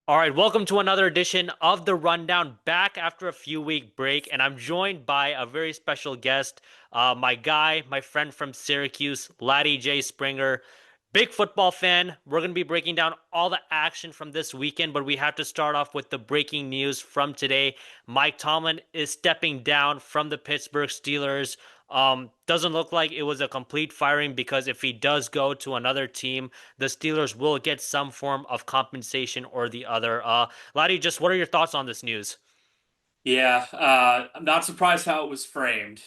All right, welcome to another edition of The Rundown, back after a few week break, and I'm joined by a very special guest, my guy, my friend from Syracuse, Laddie J. Springer. Big football fan. We're going to be breaking down all the action from this weekend, but we have to start off with the breaking news from today. Mike Tomlin is stepping down from the Pittsburgh Steelers. Doesn't look like it was a complete firing because if he does go to another team, the Steelers will get some form of compensation or the other. Laddie, just what are your thoughts on this news? Yeah, I'm not surprised how it was framed.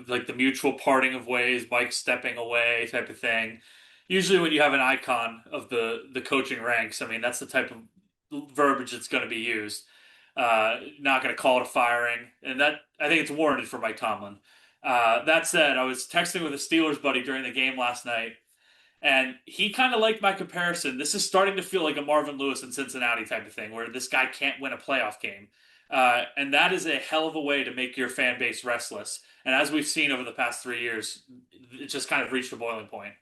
Like the mutual parting of ways, Mike stepping away type of thing. Usually, when you have an icon of the coaching ranks, I mean, that's the type of verbiage that's going to be used. Not going to call it a firing, and that I think it's warranted for Mike Tomlin. That said, I was texting with a Steelers buddy during the game last night, and he kind of liked my comparison. This is starting to feel like a Marvin Lewis in Cincinnati type of thing, where this guy can't win a playoff game. And that is a hell of a way to make your fan base restless. And as we've seen over the past 3 years, it just kind of reached a boiling point.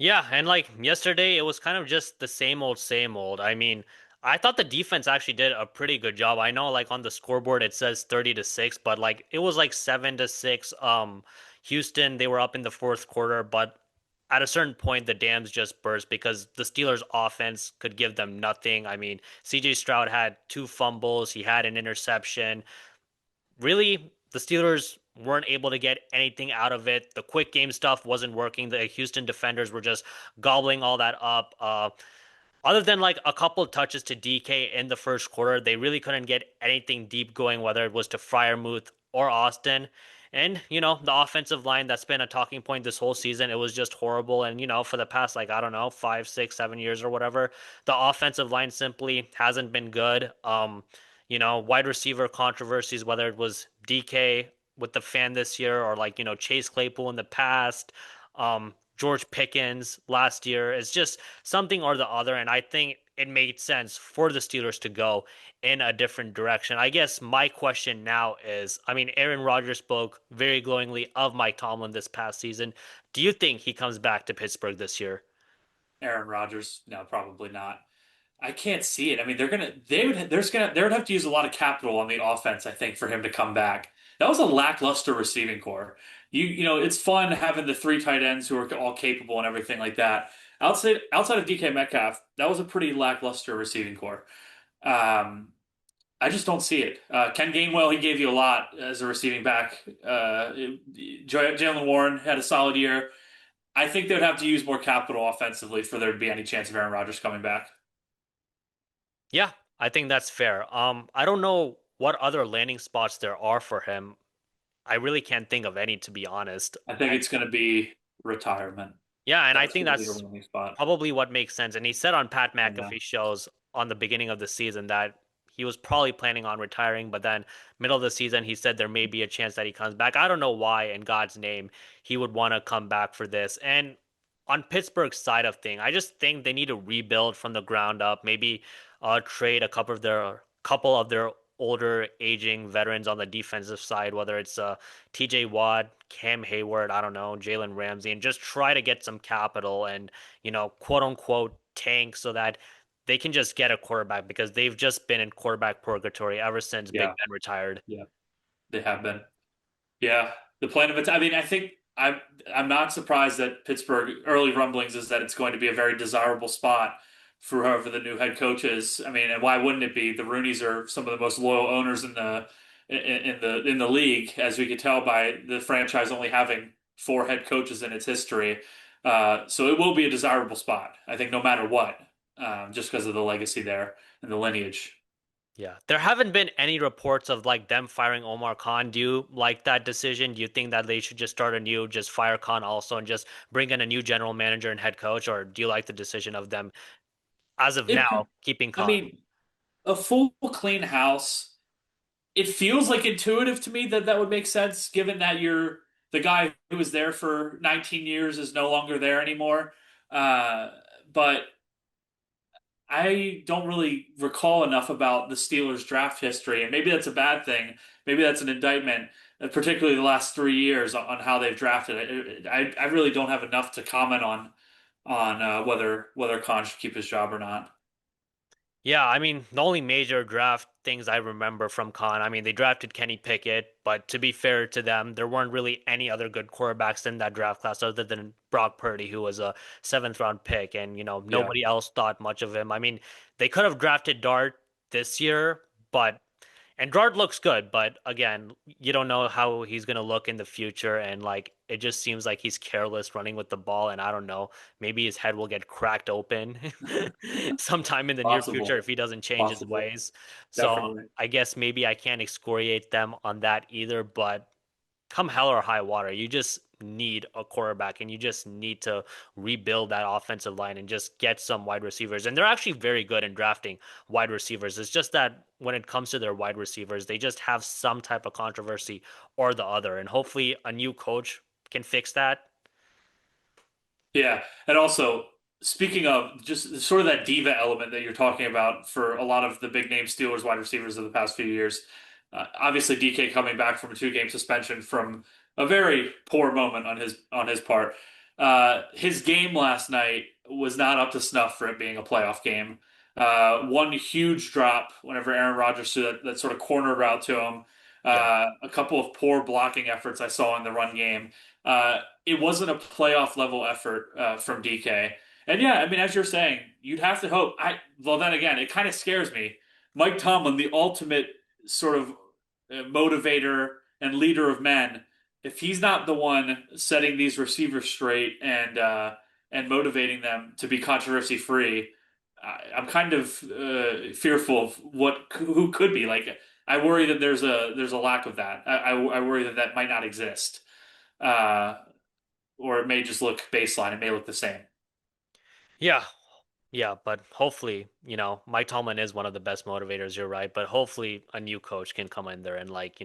Yeah, and like yesterday, it was kind of just the same old, same old. I mean, I thought the defense actually did a pretty good job. I know, like on the scoreboard, it says 30-6, but like it was like 7-6. Houston, they were up in the fourth quarter, but at a certain point, the dams just burst because the Steelers' offense could give them nothing. I mean, CJ Stroud had two fumbles, he had an interception. Really, the Steelers weren't able to get anything out of it. The quick game stuff wasn't working. The Houston defenders were just gobbling all that up. Other than like a couple touches to DK in the first quarter, they really couldn't get anything deep going, whether it was to Fryermuth or Austin. And, the offensive line, that's been a talking point this whole season. It was just horrible. And, for the past, like, I don't know, 5, 6, 7 years or whatever, the offensive line simply hasn't been good. Wide receiver controversies, whether it was DK with the fan this year or like, Chase Claypool in the past, George Pickens last year. It's just something or the other. And I think it made sense for the Steelers to go in a different direction. I guess my question now is, I mean, Aaron Rodgers spoke very glowingly of Mike Tomlin this past season. Do you think he comes back to Pittsburgh this year? Aaron Rodgers, no, probably not. I can't see it. I mean, they would have to use a lot of capital on the offense, I think, for him to come back. That was a lackluster receiving core. It's fun having the three tight ends who are all capable and everything like that. Outside of DK Metcalf, that was a pretty lackluster receiving core. Um, I just don't see it. Ken Gainwell, he gave you a lot as a receiving back. Jalen Warren had a solid year. I think they would have to use more capital offensively for there to be any chance of Aaron Rodgers coming back. Yeah, I think that's fair. I don't know what other landing spots there are for him. I really can't think of any, to be honest. I think it's going to be retirement. Yeah, and I That's think going to be a that's landing spot. probably what makes sense. And he said on Pat I know. McAfee shows on the beginning of the season that he was probably planning on retiring, but then middle of the season he said there may be a chance that he comes back. I don't know why in God's name he would want to come back for this. And on Pittsburgh's side of thing, I just think they need to rebuild from the ground up. Maybe trade a couple of their older aging veterans on the defensive side, whether it's TJ Watt, Cam Hayward, I don't know, Jalen Ramsey, and just try to get some capital and, quote unquote tank so that they can just get a quarterback because they've just been in quarterback purgatory ever since Big Yeah, Ben retired. yeah, they have been. Yeah, the plan of it. I mean, I think I'm not surprised that Pittsburgh early rumblings is that it's going to be a very desirable spot for whoever the new head coach is. I mean, and why wouldn't it be? The Rooneys are some of the most loyal owners in the league, as we could tell by the franchise only having four head coaches in its history. So it will be a desirable spot, I think, no matter what, just because of the legacy there and the lineage. Yeah, there haven't been any reports of like them firing Omar Khan. Do you like that decision? Do you think that they should just start anew, just fire Khan also, and just bring in a new general manager and head coach, or do you like the decision of them as of It, now keeping I Khan? mean, a full clean house. It feels like intuitive to me that that would make sense, given that the guy who was there for 19 years is no longer there anymore. Uh, but I don't really recall enough about the Steelers' draft history, and maybe that's a bad thing. Maybe that's an indictment, particularly the last 3 years on how they've drafted it. I really don't have enough to comment on whether Khan should keep his job or not. Yeah, I mean, the only major draft things I remember from Con, I mean, they drafted Kenny Pickett, but to be fair to them, there weren't really any other good quarterbacks in that draft class other than Brock Purdy, who was a seventh round pick, and Yeah. nobody else thought much of him. I mean, they could have drafted Dart this year, but and Gerard looks good, but again, you don't know how he's going to look in the future. And like, it just seems like he's careless running with the ball. And I don't know, maybe his head will get cracked open sometime in the near future Possible. if he doesn't change his Possible. ways. So Definitely. I guess maybe I can't excoriate them on that either. But come hell or high water, you just need a quarterback and you just need to rebuild that offensive line and just get some wide receivers. And they're actually very good in drafting wide receivers. It's just that when it comes to their wide receivers, they just have some type of controversy or the other. And hopefully a new coach can fix that. Yeah. And also, speaking of just sort of that diva element that you're talking about for a lot of the big name Steelers wide receivers of the past few years, obviously DK coming back from a 2 game suspension from a very poor moment on his part. His game last night was not up to snuff for it being a playoff game. One huge drop whenever Aaron Rodgers threw that sort of corner route to him. Yeah. A couple of poor blocking efforts I saw in the run game. It wasn't a playoff level effort from DK. And yeah, I mean, as you're saying, you'd have to hope. Well, then again, it kind of scares me. Mike Tomlin, the ultimate sort of motivator and leader of men, if he's not the one setting these receivers straight and motivating them to be controversy free, I'm kind of fearful of what who could be. Like, I worry that there's a lack of that. I worry that that might not exist. Uh, or it may just look baseline. It may look the same. Yeah. Yeah, but hopefully, Mike Tomlin is one of the best motivators, you're right. But hopefully a new coach can come in there and like,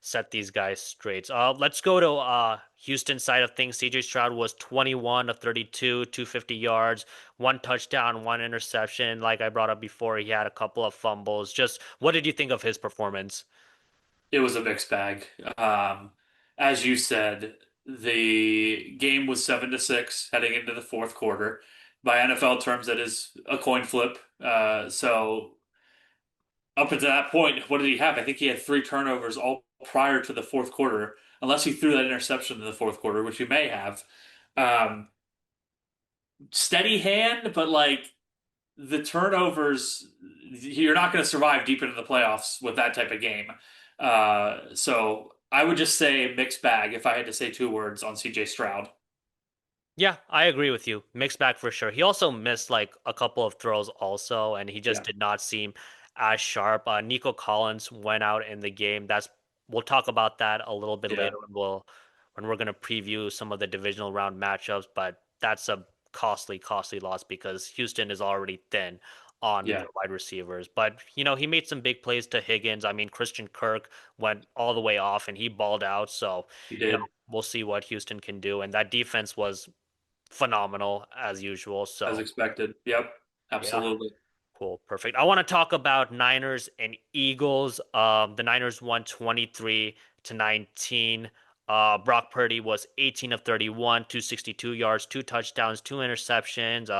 set these guys straight. Let's go to Houston side of things. CJ Stroud was 21 of 32, 250 yards, one touchdown, one interception. Like I brought up before, he had a couple of fumbles. Just what did you think of his performance? It was a mixed bag. As you said, the game was 7-6 heading into the fourth quarter. By NFL terms, that is a coin flip. So up until that point, what did he have? I think he had 3 turnovers all prior to the fourth quarter, unless he threw that interception in the fourth quarter, which he may have. Um, Steady hand, but like the turnovers, you're not going to survive deep into the playoffs with that type of game. So I would just say mixed bag if I had to say 2 words on CJ Stroud. Yeah, I agree with you. Mixed bag for sure. He also missed like a couple of throws also, and he just Yeah, did not seem as sharp. Nico Collins went out in the game. We'll talk about that a little bit yeah, later when we're gonna preview some of the divisional round matchups, but that's a costly loss because Houston is already thin on yeah. their wide receivers. But he made some big plays to Higgins. I mean, Christian Kirk went all the way off and he balled out. So, He did we'll see what Houston can do. And that defense was phenomenal as usual. as So, expected. Yep, yeah, absolutely. cool. Perfect. I want to talk about Niners and Eagles. The Niners won 23-19. Brock Purdy was 18 of 31, 262 yards, two touchdowns, two interceptions.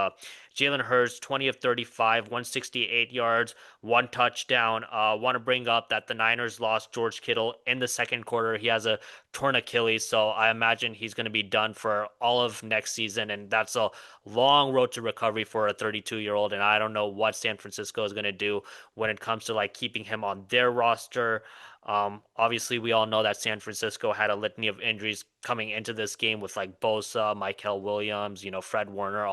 Jalen Hurts, 20 of 35, 168 yards, one touchdown. Want to bring up that the Niners lost George Kittle in the second quarter. He has a torn Achilles, so I imagine he's going to be done for all of next season, and that's a long road to recovery for a 32-year-old. And I don't know what San Francisco is going to do when it comes to like keeping him on their roster. Obviously, we all know that San Francisco had a litany of injuries coming into this game with like Bosa, Michael Williams, Fred Warner,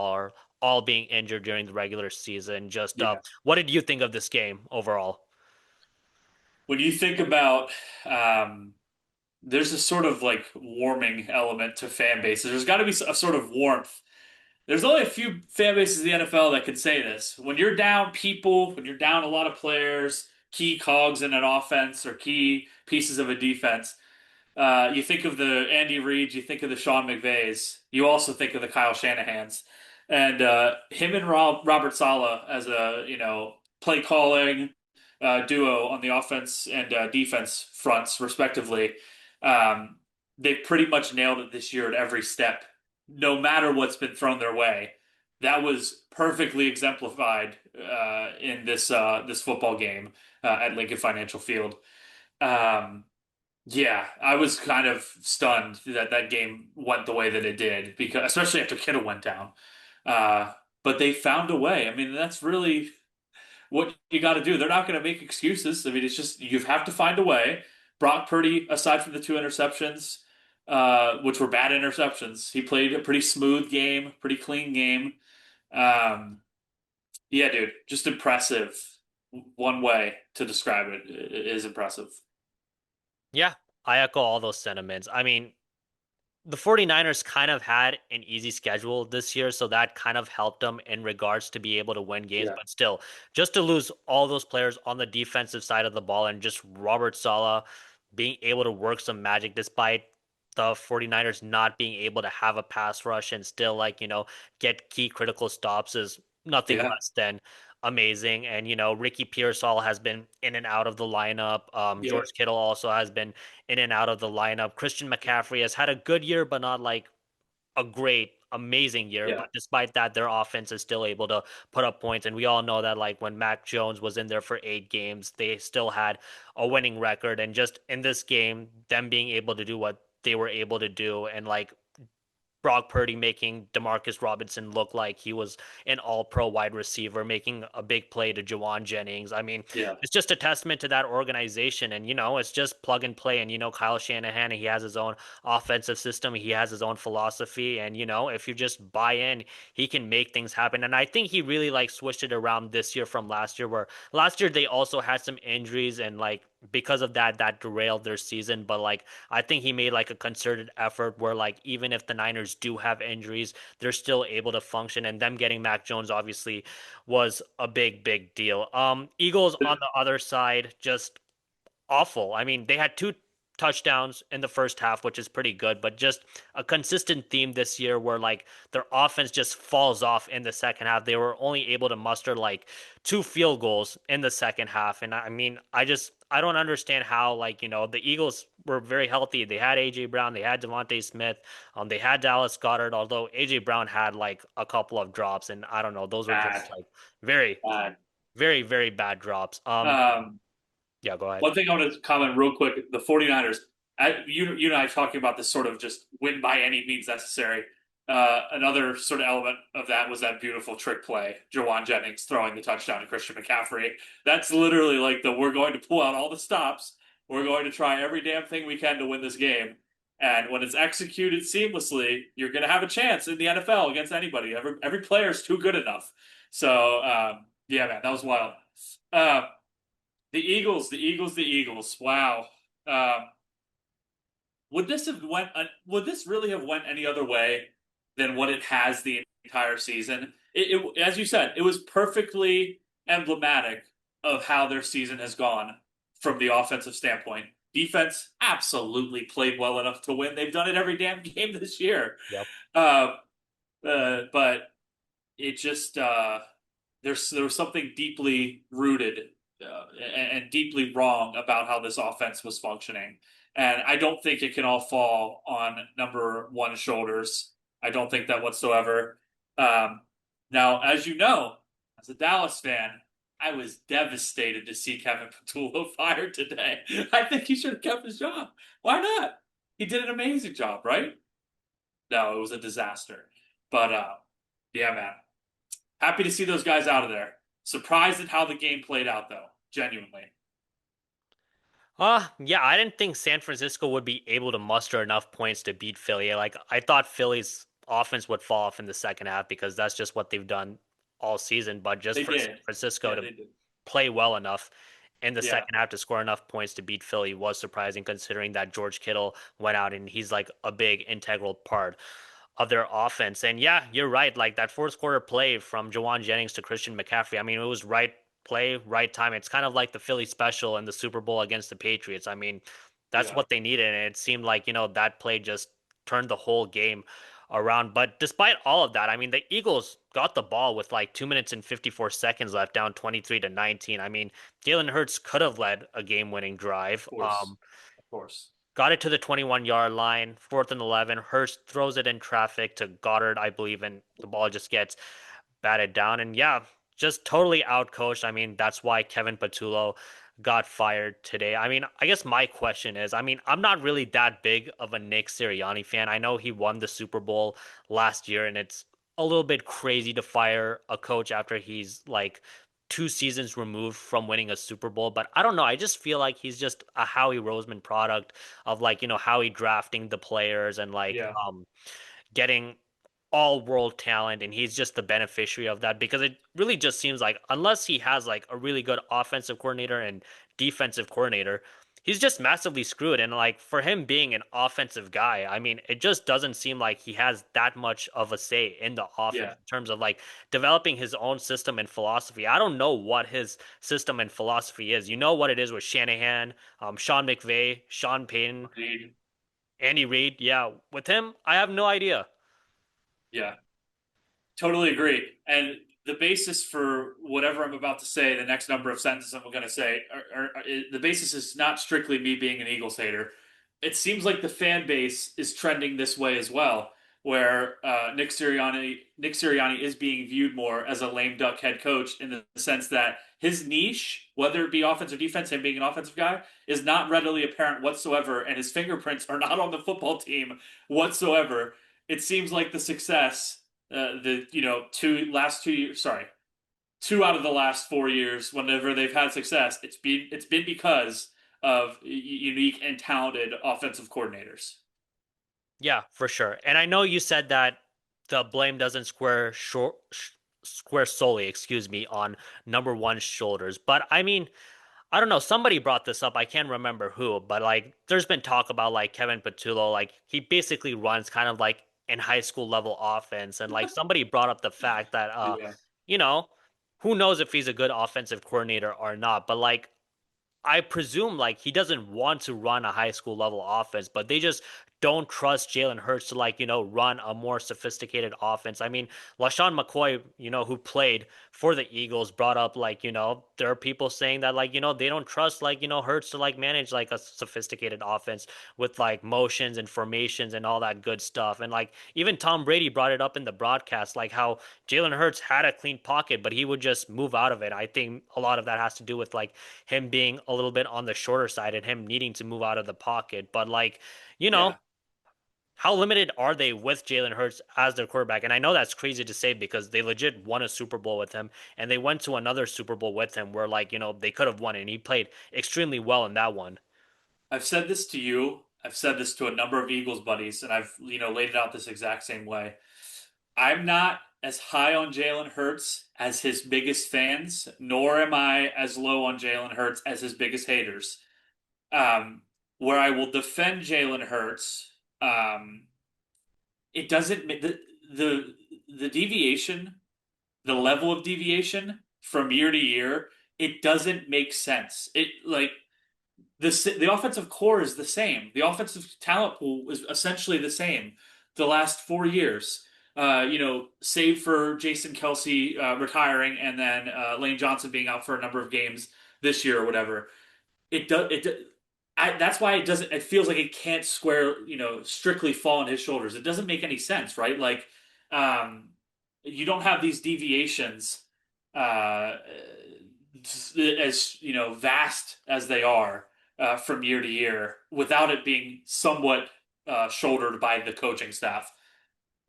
all being injured during the regular season. Just Yeah. what did you think of this game overall? When you think about, um, there's a sort of like warming element to fan bases. There's got to be a sort of warmth. There's only a few fan bases in the NFL that can say this. When you're down people, when you're down a lot of players, key cogs in an offense or key pieces of a defense, you think of the Andy Reid, you think of the Sean McVays, you also think of the Kyle Shanahans, and him and Robert Saleh as a play calling duo on the offense and defense fronts, respectively. Um, they've pretty much nailed it this year at every step. No matter what's been thrown their way, that was perfectly exemplified in this football game at Lincoln Financial Field. Um, yeah, I was kind of stunned that that game went the way that it did because especially after Kittle went down. Uh, but they found a way. I mean, that's really what you got to do. They're not going to make excuses. I mean, it's just you have to find a way. Brock Purdy, aside from the two interceptions, which were bad interceptions, he played a pretty smooth game, pretty clean game. Um, yeah, dude, just impressive. One way to describe it is impressive. Yeah, I echo all those sentiments. I mean, the 49ers kind of had an easy schedule this year, so that kind of helped them in regards to be able to win games. Yeah. But still, just to lose all those players on the defensive side of the ball and just Robert Saleh being able to work some magic despite the 49ers not being able to have a pass rush and still get key critical stops is nothing Yeah. less than amazing. And Ricky Pearsall has been in and out of the lineup. Yep. George Kittle also has been in and out of the lineup. Christian McCaffrey has had a good year, but not like a great, amazing year. Yeah. But despite that, their offense is still able to put up points. And we all know that, like, when Mac Jones was in there for 8 games, they still had a winning record. And just in this game, them being able to do what they were able to do and like Brock Purdy making Demarcus Robinson look like he was an all-pro wide receiver, making a big play to Jawan Jennings. I mean, Yeah. it's just a testament to that organization. And, it's just plug and play. And, Kyle Shanahan, he has his own offensive system. He has his own philosophy. And, if you just buy in, he can make things happen. And I think he really like switched it around this year from last year, where last year they also had some injuries and like because of that, that derailed their season. But like, I think he made like a concerted effort where like even if the Niners do have injuries, they're still able to function. And them getting Mac Jones obviously was a big, big deal. Eagles on the other side, just awful. I mean, they had two touchdowns in the first half, which is pretty good, but just a consistent theme this year where like their offense just falls off in the second half. They were only able to muster like two field goals in the second half. And I mean, I don't understand how like, the Eagles were very healthy. They had AJ Brown, they had Devontae Smith, they had Dallas Goedert, although AJ Brown had like a couple of drops and I don't know, those were just Bad. like very, Bad. very, very bad drops. Um, Yeah, go ahead. One thing I want to comment real quick, the 49ers, you and I talking about this sort of just win by any means necessary. Another sort of element of that was that beautiful trick play, Jawan Jennings throwing the touchdown to Christian McCaffrey. That's literally like we're going to pull out all the stops. We're going to try every damn thing we can to win this game. And when it's executed seamlessly, you're going to have a chance in the NFL against anybody. Every player is too good enough. So, yeah, man, that was wild. Uh, the Eagles, the Eagles, the Eagles. Wow. Um, would this really have went any other way than what it has the entire season? As you said, it was perfectly emblematic of how their season has gone from the offensive standpoint. Defense absolutely played well enough to win. They've done it every damn game this year. Yep. Uh, but it just there was something deeply rooted and deeply wrong about how this offense was functioning. And I don't think it can all fall on number one shoulders. I don't think that whatsoever. Um, Now, as you know, as a Dallas fan, I was devastated to see Kevin Patullo fired today. I think he should have kept his job. Why not? He did an amazing job, right? No, it was a disaster. But yeah, man. Happy to see those guys out of there. Surprised at how the game played out, though. Genuinely. Yeah, I didn't think San Francisco would be able to muster enough points to beat Philly. Like, I thought Philly's offense would fall off in the second half because that's just what they've done all season. But just They for San did. Francisco Yeah, to they did. play well enough in the Yeah. second half to score enough points to beat Philly was surprising considering that George Kittle went out and he's like a big integral part of their offense. And yeah, you're right. Like that fourth quarter play from Jawan Jennings to Christian McCaffrey. I mean, it was right play, right time. It's kind of like the Philly special in the Super Bowl against the Patriots. I mean, that's Yeah. what they needed. And it seemed like, that play just turned the whole game around. But despite all of that, I mean, the Eagles got the ball with like 2 minutes and 54 seconds left, down 23-19. I mean, Jalen Hurts could have led a game winning drive. Of course. Of course. Got it to the 21-yard line, fourth and 11. Hurst throws it in traffic to Goddard, I believe, and the ball just gets batted down. And yeah, just totally outcoached. I mean, that's why Kevin Patullo got fired today. I mean, I guess my question is, I mean, I'm not really that big of a Nick Sirianni fan. I know he won the Super Bowl last year, and it's a little bit crazy to fire a coach after he's like 2 seasons removed from winning a Super Bowl. But I don't know. I just feel like he's just a Howie Roseman product of like, Howie drafting the players and like Yeah, getting all world talent, and he's just the beneficiary of that because it really just seems like unless he has like a really good offensive coordinator and defensive coordinator, he's just massively screwed. And like for him being an offensive guy, I mean, it just doesn't seem like he has that much of a say in the offense yeah. in terms of like developing his own system and philosophy. I don't know what his system and philosophy is. You know what it is with Shanahan, Sean McVay, Sean Payton, Agreed. Andy Reid. Yeah, with him, I have no idea. Yeah. Totally agree. And the basis for whatever I'm about to say, the next number of sentences I'm going to say, the basis is not strictly me being an Eagles hater. It seems like the fan base is trending this way as well, where Nick Sirianni is being viewed more as a lame duck head coach in the sense that his niche, whether it be offense or defense, him being an offensive guy, is not readily apparent whatsoever, and his fingerprints are not on the football team whatsoever. It seems like the success the two years, sorry, 2 out of the last 4 years, whenever they've had success, it's been because of unique and talented offensive coordinators. Yeah, for sure. And I know you said that the blame doesn't square solely, excuse me, on number one's shoulders. But I mean, I don't know. Somebody brought this up. I can't remember who, but like, there's been talk about like Kevin Patullo, like he basically runs kind of like in high school level offense, and like somebody brought up the fact that, Yeah, you know, who knows if he's a good offensive coordinator or not, but like I presume like he doesn't want to run a high school level offense, but they just don't trust Jalen Hurts to like, run a more sophisticated offense. I mean, LaShawn McCoy, who played for the Eagles, brought up like, there are people saying that like, they don't trust like, Hurts to like manage like a sophisticated offense with like motions and formations and all that good stuff. And like even Tom Brady brought it up in the broadcast, like how Jalen Hurts had a clean pocket, but he would just move out of it. I think a lot of that has to do with like him being a little bit on the shorter side and him needing to move out of the pocket. But like, you know, yeah. how limited are they with Jalen Hurts as their quarterback? And I know that's crazy to say because they legit won a Super Bowl with him and they went to another Super Bowl with him where like, they could have won it and he played extremely well in that one. I've said this to you. I've said this to a number of Eagles buddies, and I've laid it out this exact same way. I'm not as high on Jalen Hurts as his biggest fans, nor am I as low on Jalen Hurts as his biggest haters. Um, where I will defend Jalen Hurts. It doesn't the the deviation, the level of deviation from year to year, it doesn't make sense. It like the offensive core is the same. The offensive talent pool is essentially the same the last 4 years. Save for Jason Kelsey retiring and then Lane Johnson being out for a number of games this year or whatever. That's why it doesn't. It feels like it can't strictly fall on his shoulders. It doesn't make any sense, right? Like, um, you don't have these deviations uh, as vast as they are from year to year without it being somewhat shouldered by the coaching staff.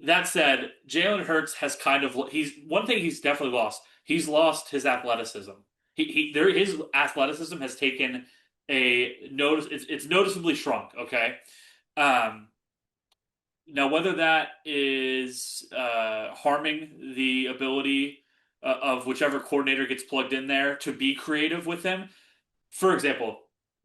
That said, Jalen Hurts has he's one thing he's definitely lost. He's lost his athleticism. His athleticism has taken a notice. It's noticeably shrunk. Okay. Um, Now whether that is harming the ability of whichever coordinator gets plugged in there to be creative with him. For example,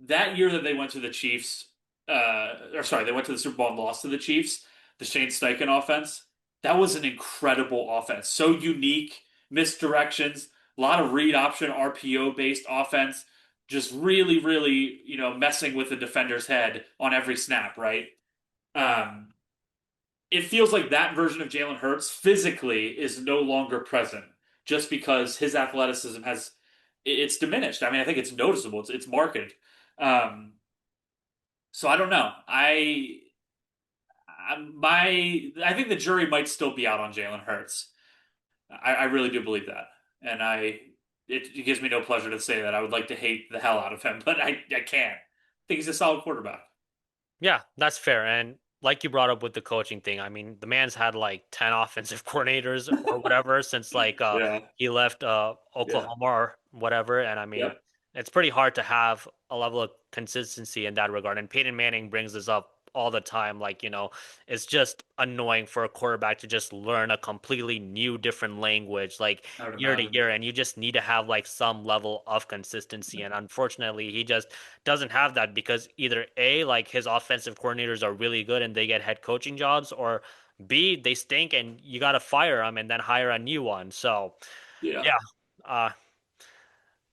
that year that they went to the Chiefs, or sorry, they went to the Super Bowl and lost to the Chiefs, the Shane Steichen offense, that was an incredible offense. So unique, misdirections, a lot of read option, RPO based offense, just really, really, messing with the defender's head on every snap, right? Um, it feels like that version of Jalen Hurts physically is no longer present just because his athleticism it's diminished. I mean, I think it's noticeable. It's marked. Um, so I don't know. I think the jury might still be out on Jalen Hurts. I really do believe that, and it gives me no pleasure to say that. I would like to hate the hell out of him, but I can't. I think he's a solid quarterback. Yeah, that's fair. And like you brought up with the coaching thing, I mean, the man's had like 10 offensive coordinators or whatever since like Yeah, he left yeah, Oklahoma or whatever. And I mean, yep. it's pretty hard to have a level of consistency in that regard. And Peyton Manning brings this up all the time. Like, it's just annoying for a quarterback to just learn a completely new, different language, like I would year to imagine. year. And you just need to have like some level of consistency. And unfortunately, he just doesn't have that because either A, like his offensive coordinators are really good and they get head coaching jobs, or B, they stink and you got to fire them and then hire a new one. So, Yeah. yeah, uh,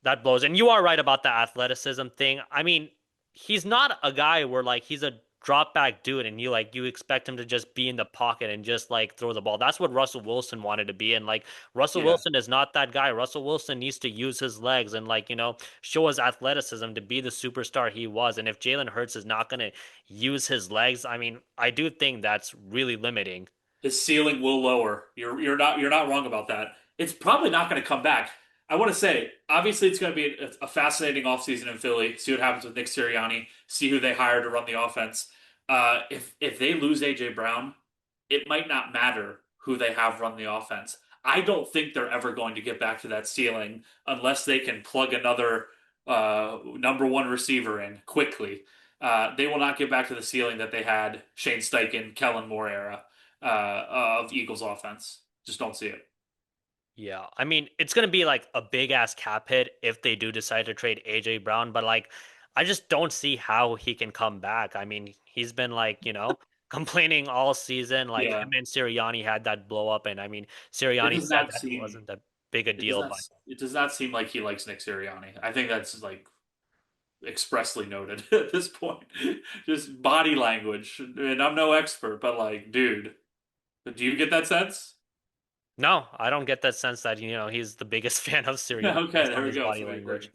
that blows. And you are right about the athleticism thing. I mean, he's not a guy where like he's a drop back dude and you expect him to just be in the pocket and just like throw the ball. That's what Russell Wilson wanted to be. And like Russell Yeah. Wilson is not that guy. Russell Wilson needs to use his legs and show his athleticism to be the superstar he was. And if Jalen Hurts is not going to use his legs, I mean, I do think that's really limiting. His ceiling will lower. You're not wrong about that. It's probably not going to come back. I want to say, obviously, it's going to be a fascinating offseason in Philly. See what happens with Nick Sirianni. See who they hire to run the offense. If they lose AJ Brown, it might not matter who they have run the offense. I don't think they're ever going to get back to that ceiling unless they can plug another number one receiver in quickly. They will not get back to the ceiling that they had Shane Steichen, Kellen Moore era of Eagles offense. Just don't see it. Yeah, I mean, it's gonna be like a big ass cap hit if they do decide to trade AJ Brown, but like, I just don't see how he can come back. I mean, he's been like, complaining all season. Like Yeah, him and Sirianni had that blow up, and I mean, it Sirianni does said not that it seem wasn't that big a it does deal, not but it does not seem like he likes Nick Sirianni. I think that's like expressly noted at this point. Just body language, and I'm no expert, but like, dude, do you get that sense? no, I don't get that sense that he's the biggest fan of Sirianni Okay, based on there we his go. body So we agree. language.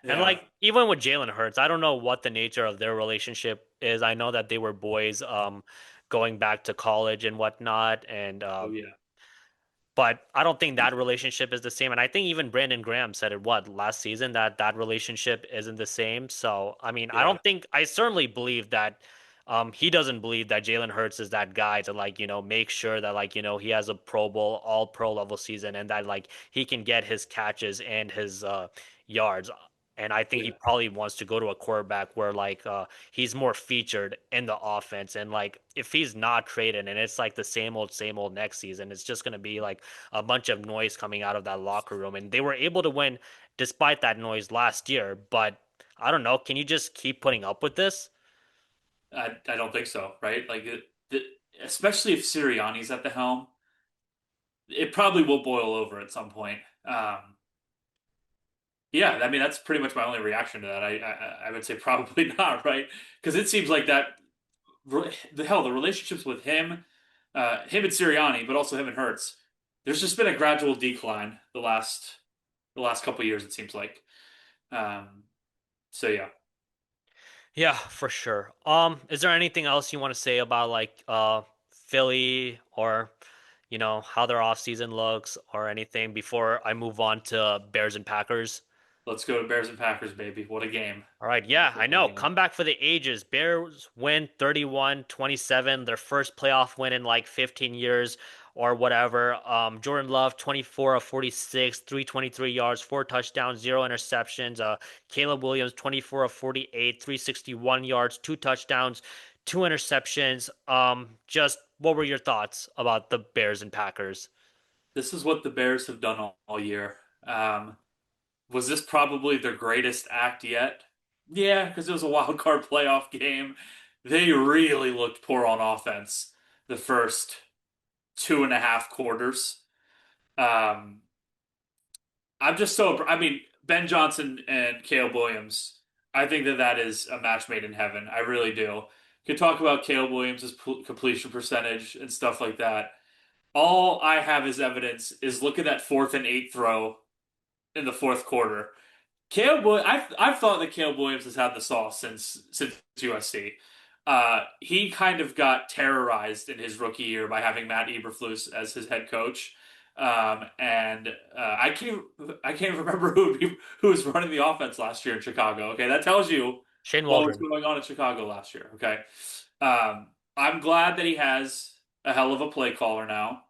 And Yeah. like even with Jalen Hurts, I don't know what the nature of their relationship is. I know that they were boys going back to college and whatnot, and Oh yeah. but I don't think that relationship is the same. And I think even Brandon Graham said it last season that that relationship isn't the same. So I mean, Yeah. I certainly believe that he doesn't believe that Jalen Hurts is that guy to make sure that he has a Pro Bowl, all pro level season and that he can get his catches and his yards. And I think he Yeah. probably wants to go to a quarterback where he's more featured in the offense. And like if he's not traded and it's like the same old next season, it's just gonna be like a bunch of noise coming out of that locker room. And they were able to win despite that noise last year. But I don't know. Can you just keep putting up with this? I don't think so, right? Like, especially if Sirianni's at the helm, it probably will boil over at some point. Yeah, I mean that's pretty much my only reaction to that. I would say probably not, right? Because it seems like that the relationships with him and Sirianni, but also him and Hurts. There's just been a gradual decline the last couple of years. It seems like. Um, so yeah, Yeah, for sure. Is there anything else you want to say about Philly or how their offseason looks or anything before I move on to Bears and Packers? let's go to Bears and Packers, baby. What a game! All right, What a yeah, I football know. game. Comeback for the ages. Bears win 31-27, their first playoff win in like 15 years or whatever. Jordan Love, 24 of 46, 323 yards, four touchdowns, zero interceptions. Caleb Williams, 24 of 48, 361 yards, two touchdowns, two interceptions. Just what were your thoughts about the Bears and Packers? This is what the Bears have done all year. Was this probably their greatest act yet? Yeah, because it was a wild card playoff game. They really looked poor on offense the first two and a half quarters. Um, I'm just so, I mean, Ben Johnson and Caleb Williams, I think that is a match made in heaven. I really do. Could talk about Caleb Williams' completion percentage and stuff like that. All I have as evidence is look at that 4th and 8 throw in the fourth quarter. I've thought that Caleb Williams has had the sauce since USC. He kind of got terrorized in his rookie year by having Matt Eberflus as his head coach. And I can't remember who was running the offense last year in Chicago. Okay, that tells you Shane what was Waldron. going on in Chicago last year. Okay, I'm glad that he has a hell of a play caller now.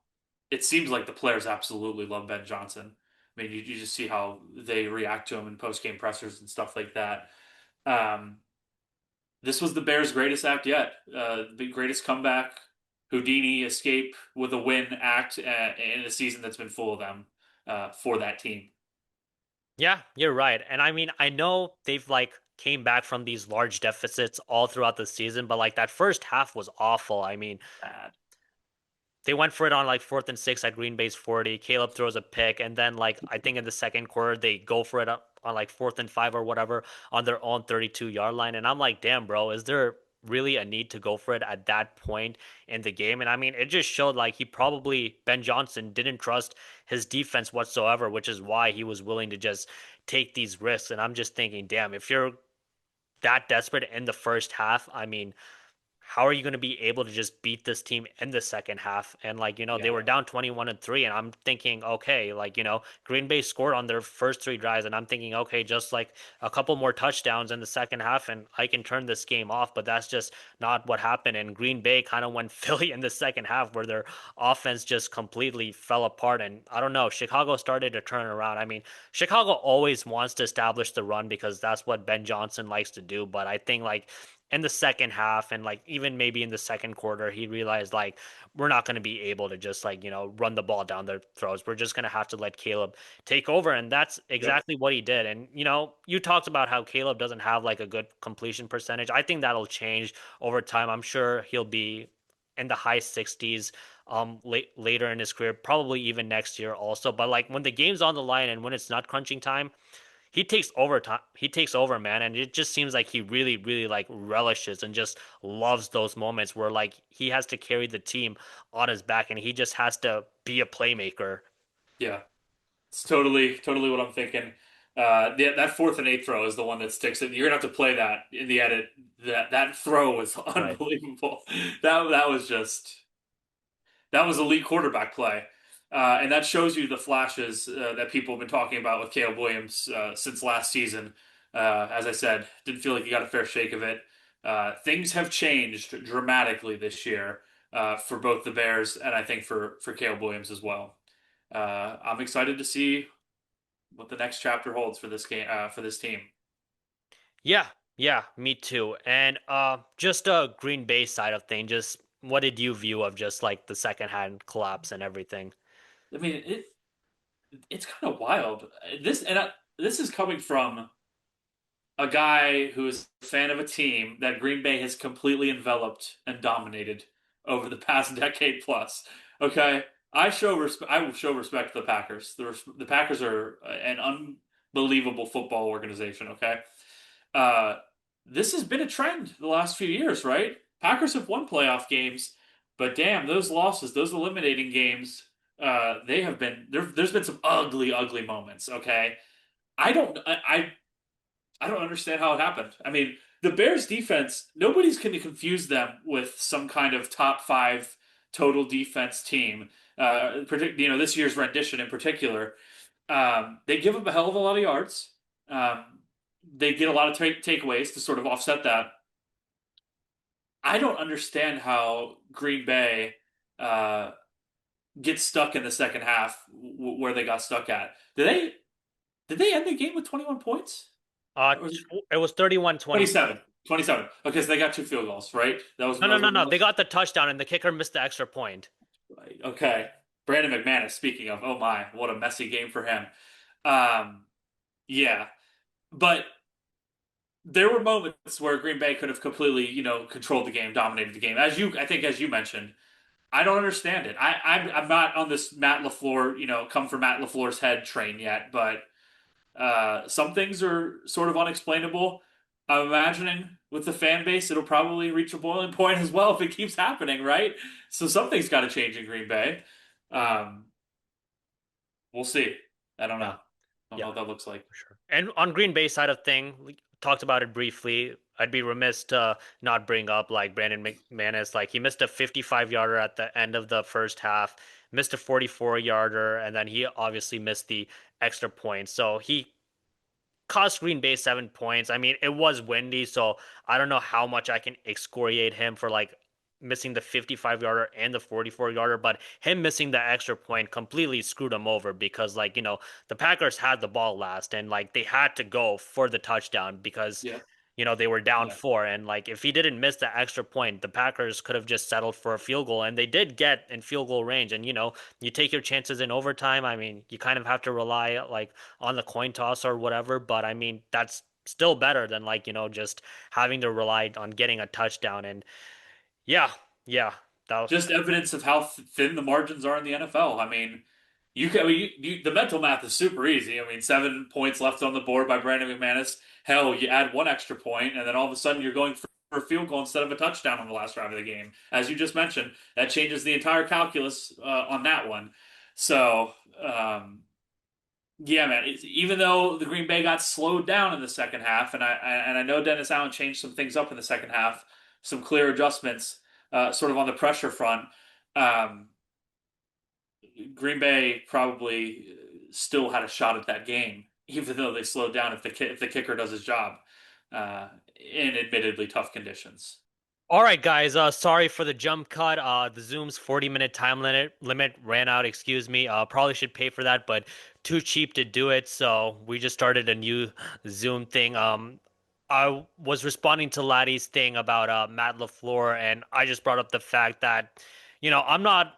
It seems like the players absolutely love Ben Johnson. I mean, you just see how they react to him in post game pressers and stuff like that. Um, this was the Bears' greatest act yet. The greatest comeback, Houdini escape with a win act in a season that's been full of them for that team. Yeah, you're right. And I mean, I know they've like came back from these large deficits all throughout the season, but like that first half was awful. I mean, Bad. they went for it on like 4th and 6 at Green Bay's 40. Caleb throws a pick, and then like I think in the second quarter they go for it on like 4th and 5 or whatever on their own 32-yard line. And I'm like, damn, bro, is there really a need to go for it at that point in the game? And I mean, it just showed like Ben Johnson didn't trust his defense whatsoever, which is why he was willing to just take these risks. And I'm just thinking, damn, if you're that desperate in the first half, I mean, how are you going to be able to just beat this team in the second half? And like, they Yeah. were down 21-3, and I'm thinking, okay, like, Green Bay scored on their first three drives, and I'm thinking, okay, just like a couple more touchdowns in the second half, and I can turn this game off. But that's just not what happened. And Green Bay kind of went Philly in the second half, where their offense just completely fell apart. And I don't know, Chicago started to turn around. I mean, Chicago always wants to establish the run because that's what Ben Johnson likes to do. But I think like in the second half and like even maybe in the second quarter, he realized like we're not going to be able to just like, run the ball down their throats. We're just going to have to let Caleb take over. And that's Yep. exactly what he did. And, you talked about how Caleb doesn't have like a good completion percentage. I think that'll change over time. I'm sure he'll be in the high 60s later in his career, probably even next year also. But like when the game's on the line and when it's not crunching time, he takes over time. He takes over, man, and it just seems like he really, really like relishes and just loves those moments where like he has to carry the team on his back, and he just has to be a playmaker. Yeah. It's totally what I'm thinking. That fourth and eighth throw is the one that sticks. You're gonna have to play that in the edit. That throw was Right. unbelievable. That was just that was elite quarterback play. And that shows you the flashes that people have been talking about with Caleb Williams since last season. As I said, didn't feel like he got a fair shake of it. Things have changed dramatically this year for both the Bears and I think for Caleb Williams as well. I'm excited to see what the next chapter holds for this game for this team. Yeah, yeah, me too. And just Green Bay side of thing, just what did you view of just like the second hand collapse and everything? I mean, it's kind of wild. This is coming from a guy who is a fan of a team that Green Bay has completely enveloped and dominated over the past decade plus. Okay, I will show respect to the Packers. The Packers are an unbelievable football organization. Okay, uh, this has been a trend the last few years, right? Packers have won playoff games, but damn, those losses, those eliminating games, they have been there. There's been some ugly moments. Okay, I don't. I don't understand how it happened. I mean, the Bears defense, nobody's going to confuse them with some kind of top five total defense team. This year's rendition in particular, they give up a hell of a lot of yards. Um, they get a lot of takeaways to sort of offset that. I don't understand how Green Bay uh, gets stuck in the second half where they got stuck at. Did they end the game with 21 points? Or was it It was 31-27. 27. 27. Okay, so they got two field goals, right? No, no, Those no, were no. They those. got the touchdown and the kicker missed the extra point. Right. Okay. Brandon McManus, speaking of, oh my, what a messy game for him. Um, yeah. But there were moments where Green Bay could have completely, controlled the game, dominated the game. I think as you mentioned, I don't understand it. I'm not on this Matt LaFleur, come for Matt LaFleur's head train yet, but some things are sort of unexplainable. I'm imagining with the fan base, it'll probably reach a boiling point as well if it keeps happening, right? So something's got to change in Green Bay. Um, we'll see. I don't know. Yeah, I don't know yeah, what that looks like. for sure. And on Green Bay side of thing, we talked about it briefly. I'd be remiss to not bring up like Brandon McManus. Like he missed a 55-yarder at the end of the first half, missed a 44 yarder, and then he obviously missed the extra point. So he cost Green Bay 7 points. I mean, it was windy, so I don't know how much I can excoriate him for like missing the 55 yarder and the 44 yarder, but him missing the extra point completely screwed him over because, like, the Packers had the ball last and like they had to go for the touchdown because Yeah, they were down yeah. four. And like, if he didn't miss the extra point, the Packers could have just settled for a field goal. And they did get in field goal range. And, you take your chances in overtime. I mean, you kind of have to rely like on the coin toss or whatever. But I mean, that's still better than like, just having to rely on getting a touchdown. And yeah, yeah, that Just evidence of how thin the margins are in the NFL. I mean, you can I mean, the mental math is super easy. I mean, 7 points left on the board by Brandon McManus. Hell, you add one extra point, and then all of a sudden you're going for a field goal instead of a touchdown on the last drive of the game. As you just mentioned, that changes the entire calculus on that one. So, yeah, man. Even though the Green Bay got slowed down in the second half, and I know Dennis Allen changed some things up in the second half, some clear adjustments, sort of on the pressure front. Um, Green Bay probably still had a shot at that game, even though they slowed down if the kicker does his job in admittedly tough conditions. All right, guys. Sorry for the jump cut. The Zoom's 40-minute time limit ran out. Excuse me. Probably should pay for that, but too cheap to do it. So we just started a new Zoom thing. I was responding to Laddie's thing about Matt LaFleur, and I just brought up the fact that, I'm not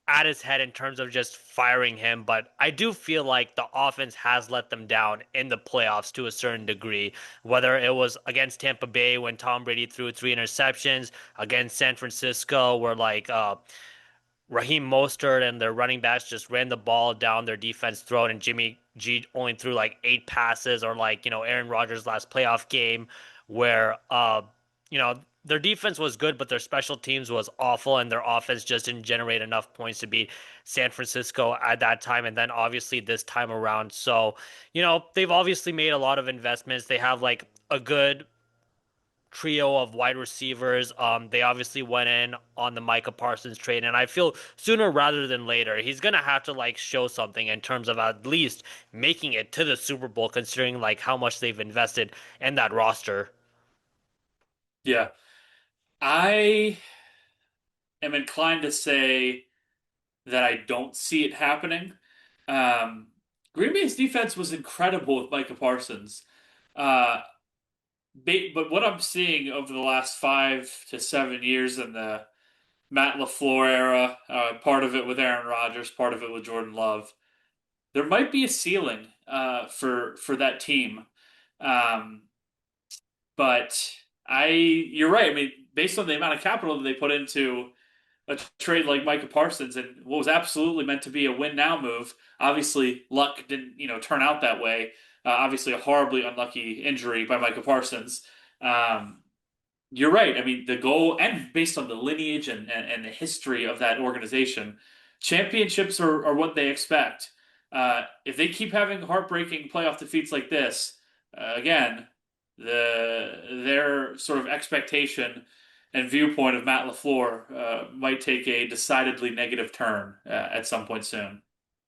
at his head in terms of just firing him, but I do feel like the offense has let them down in the playoffs to a certain degree. Whether it was against Tampa Bay when Tom Brady threw three interceptions, against San Francisco where like Raheem Mostert and their running backs just ran the ball down their defense throat, and Jimmy G only threw like 8 passes, or like Aaron Rodgers' last playoff game, where their defense was good, but their special teams was awful, and their offense just didn't generate enough points to beat San Francisco at that time, and then obviously this time around. So they've obviously made a lot of investments. They have like a good trio of wide receivers. They obviously went in on the Micah Parsons trade, and I feel sooner rather than later he's gonna have to like show something in terms of at least making it to the Super Bowl, considering like how much they've invested in that roster. Yeah, I am inclined to say that I don't see it happening. Um, Green Bay's defense was incredible with Micah Parsons. Uh, but what I'm seeing over the last 5 to 7 years in the Matt LaFleur era, part of it with Aaron Rodgers, part of it with Jordan Love, there might be a ceiling for that team. Um, but you're right. I mean, based on the amount of capital that they put into a trade like Micah Parsons and what was absolutely meant to be a win now move. Obviously, luck didn't turn out that way. Obviously, a horribly unlucky injury by Micah Parsons. Um, you're right. I mean, the goal, and based on the lineage and the history of that organization, championships are what they expect. If they keep having heartbreaking playoff defeats like this, again, their sort of expectation and viewpoint of Matt LaFleur might take a decidedly negative turn at some point soon.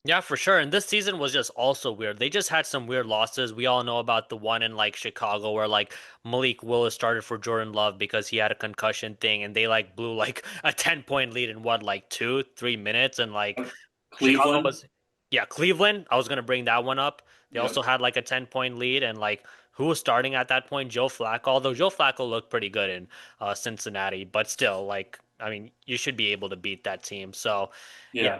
Yeah, for sure. And this season was just also weird. They just had some weird losses. We all know about the one in like Chicago where like Malik Willis started for Jordan Love because he had a concussion thing, and they like blew like a 10-point lead in what, like 2, 3 minutes. And like Chicago Cleveland, was, yeah, Cleveland. I was gonna bring that one up. They also yep, had like a 10-point lead, and like who was starting at that point? Joe Flacco. Although Joe Flacco looked pretty good in Cincinnati, but still, like, I mean, you should be able to beat that team. So yeah, yeah,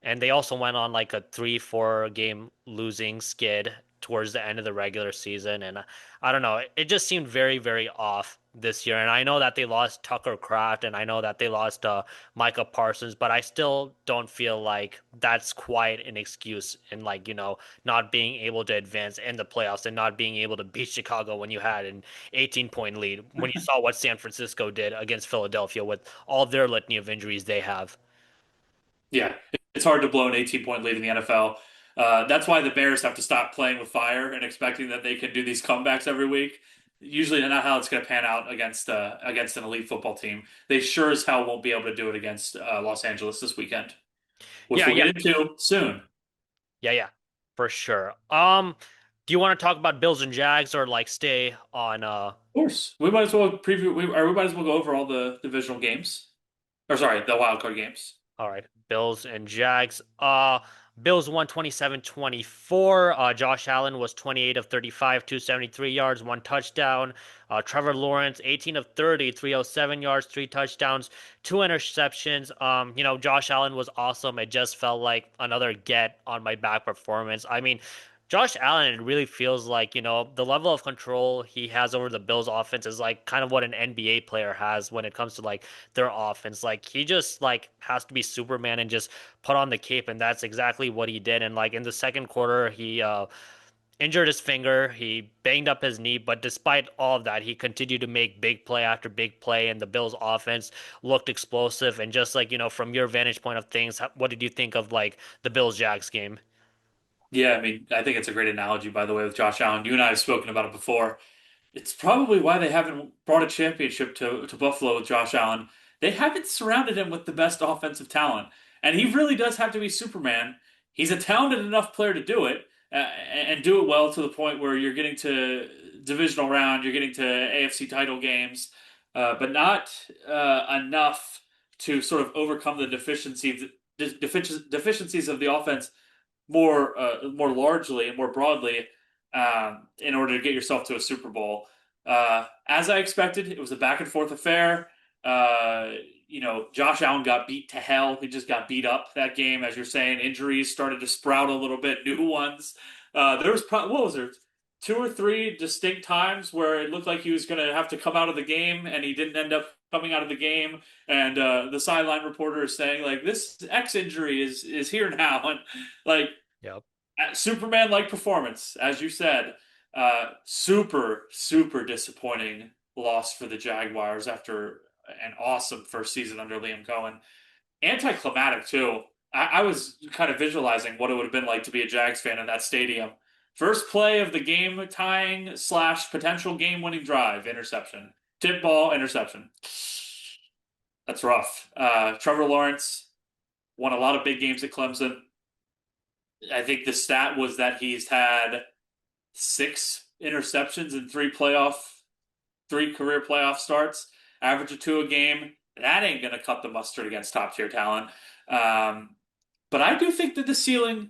and they also went on like a 3-4 game losing skid towards the end of the regular season. And I don't know, it just seemed very, very off this year. And I know that they lost Tucker Kraft, and I know that they lost Micah Parsons, but I still don't feel like that's quite an excuse in like, not being able to advance in the playoffs and not being able to beat Chicago when you had an 18-point lead, when you saw what San Francisco did against Philadelphia with all their litany of injuries they have. yeah. It's hard to blow an 18-point lead in the NFL. That's why the Bears have to stop playing with fire and expecting that they can do these comebacks every week. Usually, not how it's going to pan out against an elite football team. They sure as hell won't be able to do it against Los Angeles this weekend. which Yeah, we'll yeah, get into soon. yeah, for sure. Do you want to talk about Bills and Jags or like stay on Of course, we might as well preview. We might as well go over all the divisional games, or sorry, the wild card games. all right, Bills and Jags. Bills won 27-24. Josh Allen was 28 of 35, 273 yards, one touchdown. Trevor Lawrence, 18 of 30, 307 yards, three touchdowns, two interceptions. Josh Allen was awesome. It just felt like another get on my back performance. I mean, Josh Allen, it really feels like, the level of control he has over the Bills offense is like kind of what an NBA player has when it comes to like their offense. Like he just like has to be Superman and just put on the cape, and that's exactly what he did. And like in the second quarter, he injured his finger, he banged up his knee, but despite all of that, he continued to make big play after big play, and the Bills offense looked explosive. And just like, from your vantage point of things, what did you think of like the Bills Jags game? Yeah, I mean, I think it's a great analogy, by the way, with Josh Allen. You and I have spoken about it before. It's probably why they haven't brought a championship to Buffalo with Josh Allen. They haven't surrounded him with the best offensive talent. And he really does have to be Superman. He's a talented enough player to do it and do it well to the point where you're getting to divisional round, you're getting to AFC title games, but not enough to sort of overcome the deficiencies of the offense more largely and more broadly in order to get yourself to a Super Bowl. As I expected, it was a back and forth affair. Uh, Josh Allen got beat to hell. He just got beat up that game, as you're saying. Injuries started to sprout a little bit, new ones. There was what was there? Two or three distinct times where it looked like he was going to have to come out of the game, and he didn't end up coming out of the game. And the sideline reporter is saying like, "This X injury is here now," and like Yep. Superman like performance, as you said. Super disappointing loss for the Jaguars after an awesome first season under Liam Coen. Anticlimactic, too. I was kind of visualizing what it would have been like to be a Jags fan in that stadium. First play of the game tying slash potential game winning drive, interception. Tip ball, interception. That's rough. Trevor Lawrence won a lot of big games at Clemson. I think the stat was that he's had six interceptions in three career playoff starts, average of two a game. That ain't going to cut the mustard against top tier talent. Um, but I do think that the ceiling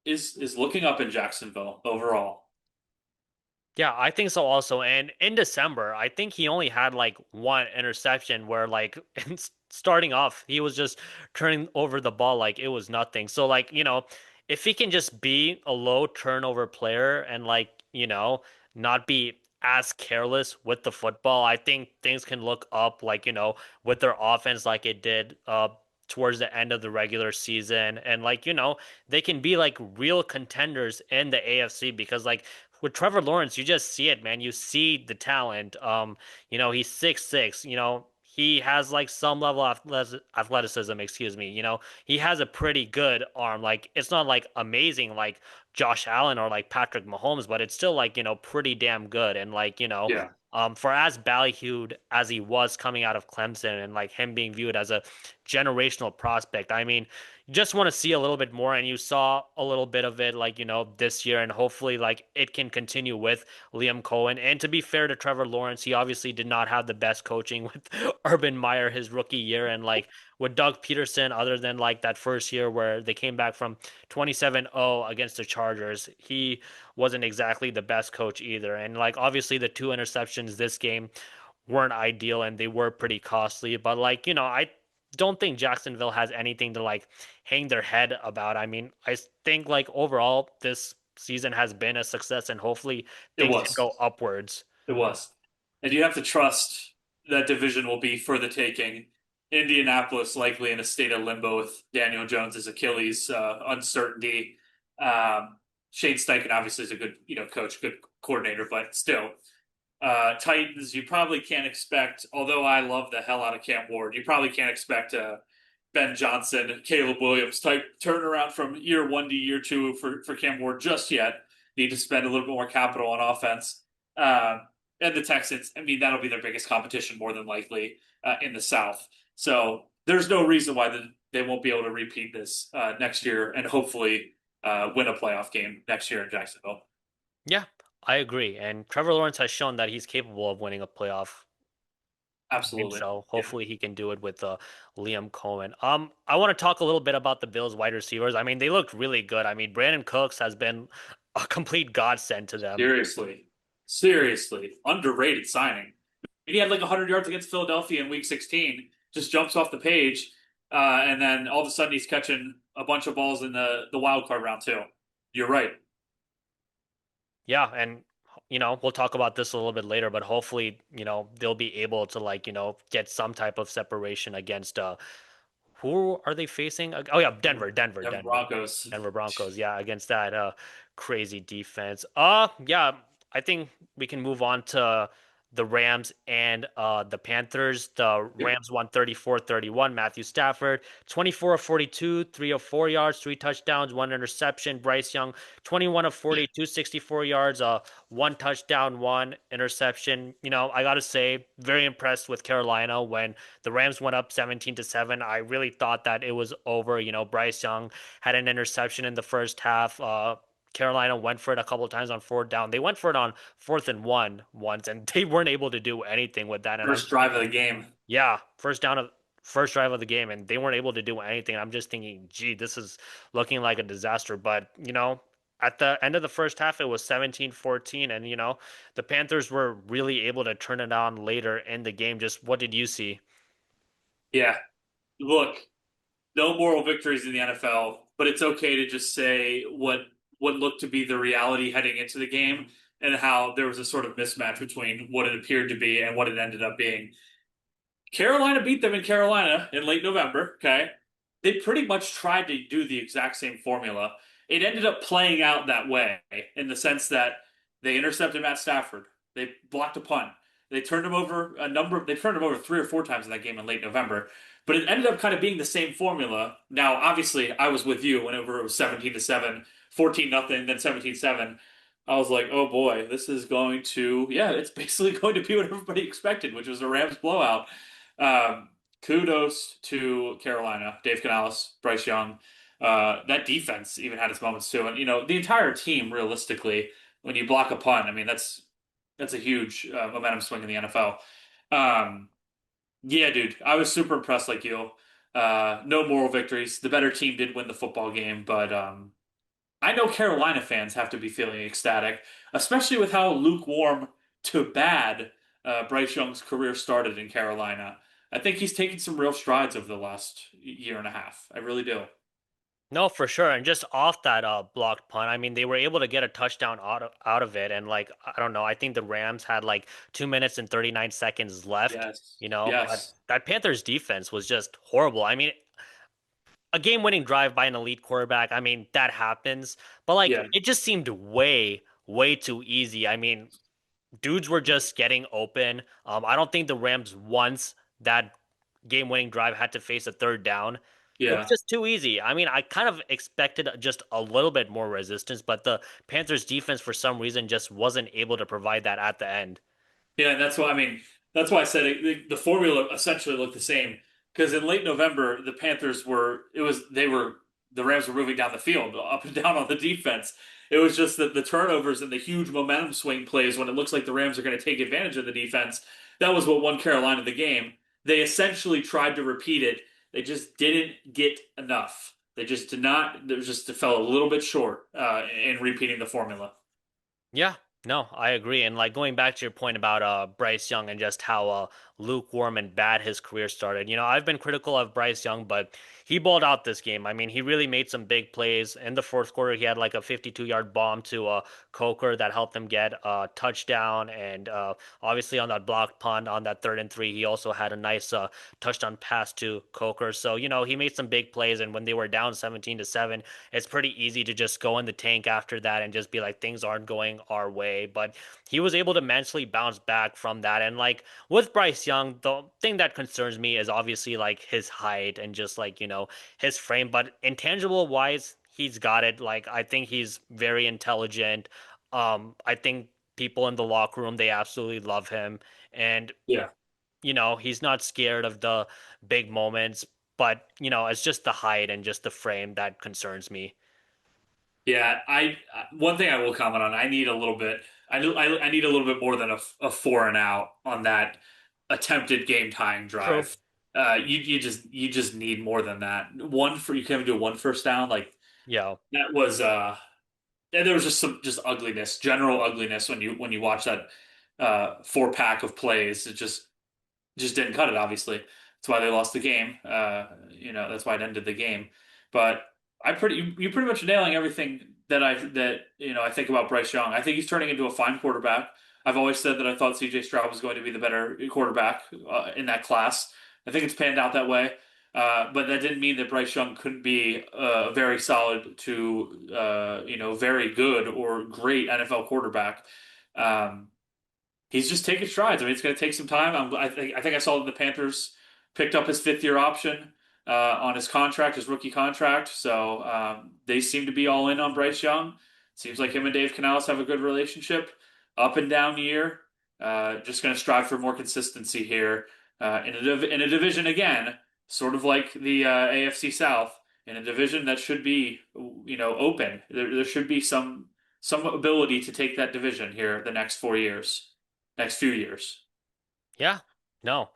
is looking up in Jacksonville overall. Yeah, I think so also. And in December, I think he only had like one interception where like starting off, he was just turning over the ball like it was nothing. So like, if he can just be a low turnover player and like, not be as careless with the football, I think things can look up like, with their offense like it did towards the end of the regular season. And like, they can be like real contenders in the AFC because like with Trevor Lawrence, you just see it, man. You see the talent. He's 6'6", he has like some level of athleticism, excuse me. He has a pretty good arm. Like it's not like amazing like Josh Allen or like Patrick Mahomes, but it's still like, pretty damn good. And like, Yeah, for as ballyhooed as he was coming out of Clemson and like him being viewed as a generational prospect, I mean, you just want to see a little bit more, and you saw a little bit of it like, this year, and hopefully like it can continue with Liam Coen. And to be fair to Trevor Lawrence, he obviously did not have the best coaching with Urban Meyer his rookie year, and like with Doug Peterson, other than like that first year where they came back from 27-0 against the Chargers, he wasn't exactly the best coach either. And like obviously the two interceptions this game weren't ideal and they were pretty costly, but like, I don't think Jacksonville has anything to like hang their head about. I mean, I think like overall this season has been a success and hopefully it things can was. go upwards. It was. And you have to trust that division will be for the taking. Indianapolis likely in a state of limbo with Daniel Jones's Achilles uncertainty. Um, Shane Steichen obviously is a good coach, good coordinator, but still, Titans you probably can't expect. Although I love the hell out of Cam Ward, you probably can't expect Ben Johnson, Caleb Williams type turnaround from year one to year two for Cam Ward just yet. Need to spend a little bit more capital on offense. Um, and the Texans, I mean, that'll be their biggest competition more than likely in the South. So there's no reason why they won't be able to repeat this next year and hopefully win a playoff game next year in Jacksonville. Yeah, I agree. And Trevor Lawrence has shown that he's capable of winning a playoff game, Absolutely. so Yeah. hopefully he can do it with Liam Coen. I want to talk a little bit about the Bills wide receivers. I mean, they looked really good. I mean, Brandon Cooks has been a complete godsend to them. Seriously. Seriously. Underrated signing. He had like 100 yards against Philadelphia in week 16, just jumps off the page. And then all of a sudden he's catching a bunch of balls in the wild card round too. You're right. Yeah, and we'll talk about this a little bit later, but hopefully, they'll be able to like, get some type of separation against who are they facing? Oh yeah, Denver Broncos. Denver Broncos. Yeah, against that crazy defense. Yeah, I think we can move on to the Rams and the Panthers. The Yep. Rams won 34-31. Matthew Stafford, 24 of 42, 304 yards, three touchdowns, one interception. Bryce Young, 21 of 42, 64 yards, one touchdown, one interception. I got to say, very impressed with Carolina when the Rams went up 17-7. I really thought that it was over. Bryce Young had an interception in the first half. Carolina went for it a couple of times on fourth down. They went for it on 4th and 1 once, and they weren't able to do anything with that. And I'm First just drive of thinking, the game. yeah, first drive of the game, and they weren't able to do anything. I'm just thinking, gee, this is looking like a disaster. But at the end of the first half, it was 17-14, and the Panthers were really able to turn it on later in the game. Just what did you see? Yeah. Look, no moral victories in the NFL, but it's okay to just say what looked to be the reality heading into the game and how there was a sort of mismatch between what it appeared to be and what it ended up being. Carolina beat them in Carolina in late November. Okay. They pretty much tried to do the exact same formula. It ended up playing out that way in the sense that they intercepted Matt Stafford. They blocked a punt. They turned him over 3 or 4 times in that game in late November. But it ended up kind of being the same formula. Now, obviously, I was with you whenever it was 17-7, 14-0, then 17-7. I was like, oh boy, this is going to, yeah, it's basically going to be what everybody expected, which was a Rams blowout. Um, Kudos to Carolina, Dave Canales, Bryce Young. That defense even had its moments too, and the entire team. Realistically, when you block a punt, I mean that's a huge momentum swing in the NFL. Um, yeah, dude, I was super impressed. Like you, no moral victories. The better team did win the football game, but I know Carolina fans have to be feeling ecstatic, especially with how lukewarm to bad Bryce Young's career started in Carolina. I think he's taken some real strides over the last year and a half. I really do. No, for sure. And just off that blocked punt, I mean, they were able to get a touchdown out of it. And like, I don't know, I think the Rams had like 2 minutes and 39 seconds left, Yes. but Yes. that Panthers defense was just horrible. I mean, a game-winning drive by an elite quarterback, I mean, that happens, but like, Yeah. it just seemed way, way too easy. I mean, dudes were just getting open. I don't think the Rams once that game-winning drive had to face a third down. It was Yeah. just too easy. I mean, I kind of expected just a little bit more resistance, but the Panthers defense for some reason just wasn't able to provide that at the end. Yeah, and that's why I mean that's why I said the formula essentially looked the same because in late November the Panthers were it was they were the Rams were moving down the field up and down on the defense. It was just that the turnovers and the huge momentum swing plays when it looks like the Rams are going to take advantage of the defense. That was what won Carolina the game. They essentially tried to repeat it. They just didn't get enough. They just did not. They just fell a little bit short in repeating the formula. Yeah, no, I agree. And like going back to your point about Bryce Young and just how lukewarm and bad his career started. I've been critical of Bryce Young, but he balled out this game. I mean, he really made some big plays. In the fourth quarter, he had like a 52-yard bomb to Coker that helped them get a touchdown. And obviously on that blocked punt on that 3rd and 3, he also had a nice touchdown pass to Coker. So, he made some big plays. And when they were down 17-7, it's pretty easy to just go in the tank after that and just be like, things aren't going our way. But he was able to mentally bounce back from that. And like with Bryce Young, the thing that concerns me is obviously like his height and just like, his frame. But intangible wise, he's got it. Like, I think he's very intelligent. I think people in the locker room, they absolutely love him. And Yeah. he's not scared of the big moments. But, it's just the height and just the frame that concerns me. Yeah, one thing I will comment on, I need a little bit. I need a little bit more than a four and out on that attempted game tying True. drive. You just need more than that. You can do one first down like Yeah. that was and there was just some just ugliness, general ugliness when you watch that four pack of plays. It just didn't cut it, obviously. That's why they lost the game. That's why it ended the game. But you pretty much nailing everything I think about Bryce Young. I think he's turning into a fine quarterback. I've always said that I thought CJ Stroud was going to be the better quarterback in that class. I think it's panned out that way. But that didn't mean that Bryce Young couldn't be a very solid to very good or great NFL quarterback. Um, he's just taking strides. I mean, it's going to take some time. I think I saw that the Panthers picked up his fifth year option on his contract, his rookie contract. So they seem to be all in on Bryce Young. Seems like him and Dave Canales have a good relationship. Up and down year. Just going to strive for more consistency here in a division again, sort of like the AFC South, in a division that should be open. There should be some ability to take that division here the next 4 years next few years. Yeah, no,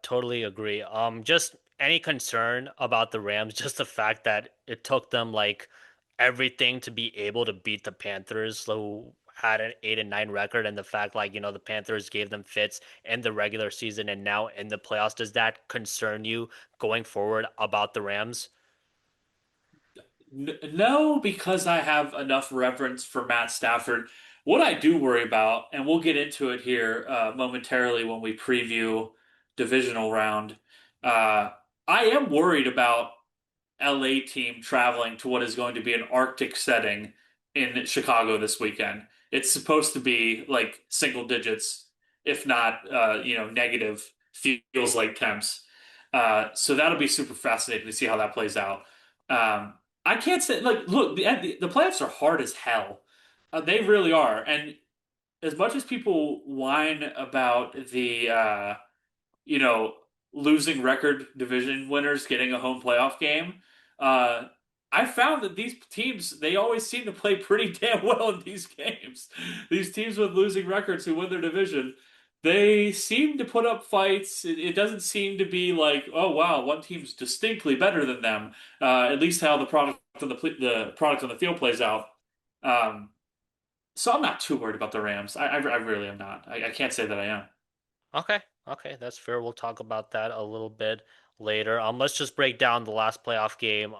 totally agree. Just any concern about the Rams, just the fact that it took them like everything to be able to beat the Panthers, who had an 8-9 record, and the fact like, the Panthers gave them fits in the regular season and now in the playoffs. Does that concern you going forward about the Rams? No, because I have enough reverence for Matt Stafford. What I do worry about, and we'll get into it here momentarily when we preview divisional round, uh, I am worried about LA team traveling to what is going to be an Arctic setting in Chicago this weekend. It's supposed to be like single digits, if not, negative, feels like temps. So that'll be super fascinating to see how that plays out. Um, I can't say, like, look, the playoffs are hard as hell. They really are. And as much as people whine about the, you know, losing record division winners getting a home playoff game. Uh, I found that these teams, they always seem to play pretty damn well in these games. These teams with losing records who win their division, they seem to put up fights. It doesn't seem to be like, oh wow, one team's distinctly better than them. At least how the product on the field plays out. Um, so I'm not too worried about the Rams. I really am not. I can't say that I am. Okay, okay, that's fair. We'll talk about that a little bit later. Let's just break down the last playoff game.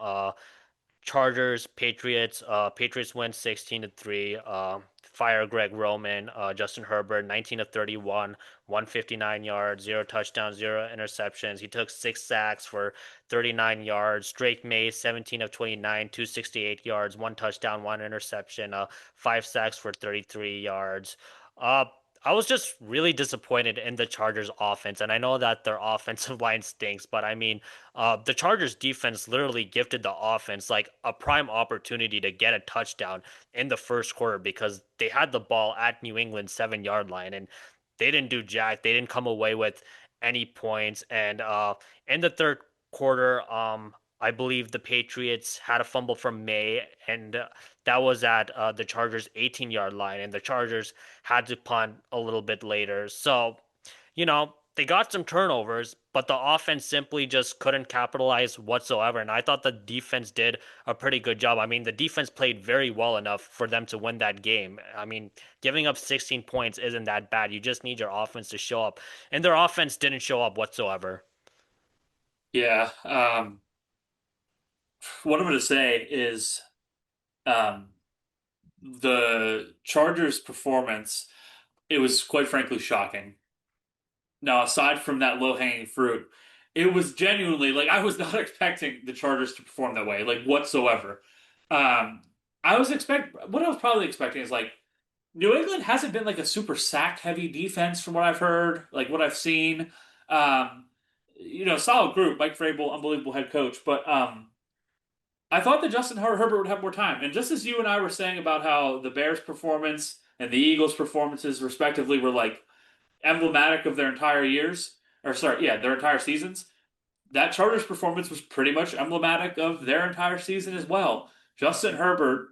Chargers, Patriots. Patriots win 16-3. Fire Greg Roman, Justin Herbert, 19 of 31, 159 yards, zero touchdowns, zero interceptions. He took 6 sacks for 39 yards. Drake May, 17 of 29, 268 yards, one touchdown, one interception, 5 sacks for 33 yards. Uh, I was just really disappointed in the Chargers offense, and I know that their offensive line stinks, but I mean, the Chargers defense literally gifted the offense like a prime opportunity to get a touchdown in the first quarter because they had the ball at New England's 7 yard line and they didn't do jack. They didn't come away with any points. And in the third quarter, I believe the Patriots had a fumble from May, and that was at the Chargers' 18-yard line, and the Chargers had to punt a little bit later. So they got some turnovers, but the offense simply just couldn't capitalize whatsoever. And I thought the defense did a pretty good job. I mean, the defense played very well enough for them to win that game. I mean, giving up 16 points isn't that bad. You just need your offense to show up. And their offense didn't show up whatsoever. Yeah. What I'm going to say is um, the Chargers' performance, it was quite frankly shocking. Now, aside from that low-hanging fruit, it was genuinely like I was not expecting the Chargers to perform that way, like whatsoever. Um, what I was probably expecting is like New England hasn't been like a super sack heavy defense from what I've heard, like what I've seen. Um, solid group, Mike Vrabel, unbelievable head coach, but I thought that Justin Herbert would have more time. And just as you and I were saying about how the Bears' performance and the Eagles' performances, respectively, were like emblematic of their entire years, or sorry, yeah, their entire seasons. that Chargers performance was pretty much emblematic of their entire season as well. Justin Herbert,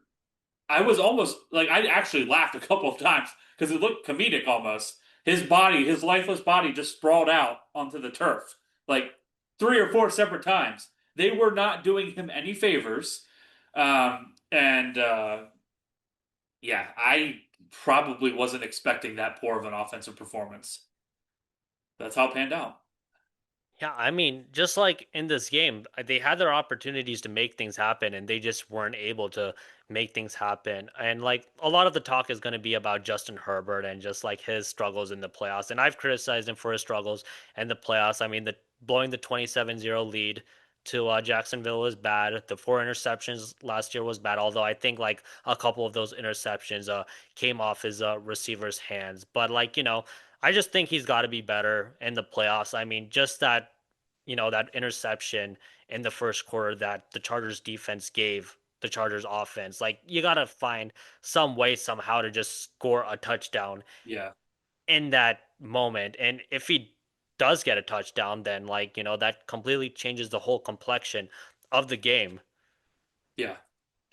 I was almost like I actually laughed a couple of times because it looked comedic almost. His body, his lifeless body, just sprawled out onto the turf like three or four separate times. They were not doing him any favors, and yeah, I probably wasn't expecting that poor of an offensive performance. That's how it panned out. Yeah, I mean, just like in this game, they had their opportunities to make things happen and they just weren't able to make things happen. And like a lot of the talk is going to be about Justin Herbert and just like his struggles in the playoffs. And I've criticized him for his struggles in the playoffs. I mean, the blowing the 27-0 lead to Jacksonville was bad. The four interceptions last year was bad, although I think like a couple of those interceptions came off his receiver's hands. But like, I just think he's got to be better in the playoffs. I mean, just that interception in the first quarter that the Chargers defense gave the Chargers offense. Like you got to find some way somehow to just score a touchdown Yeah, in that moment. And if he does get a touchdown, then like, that completely changes the whole complexion of the game. yeah,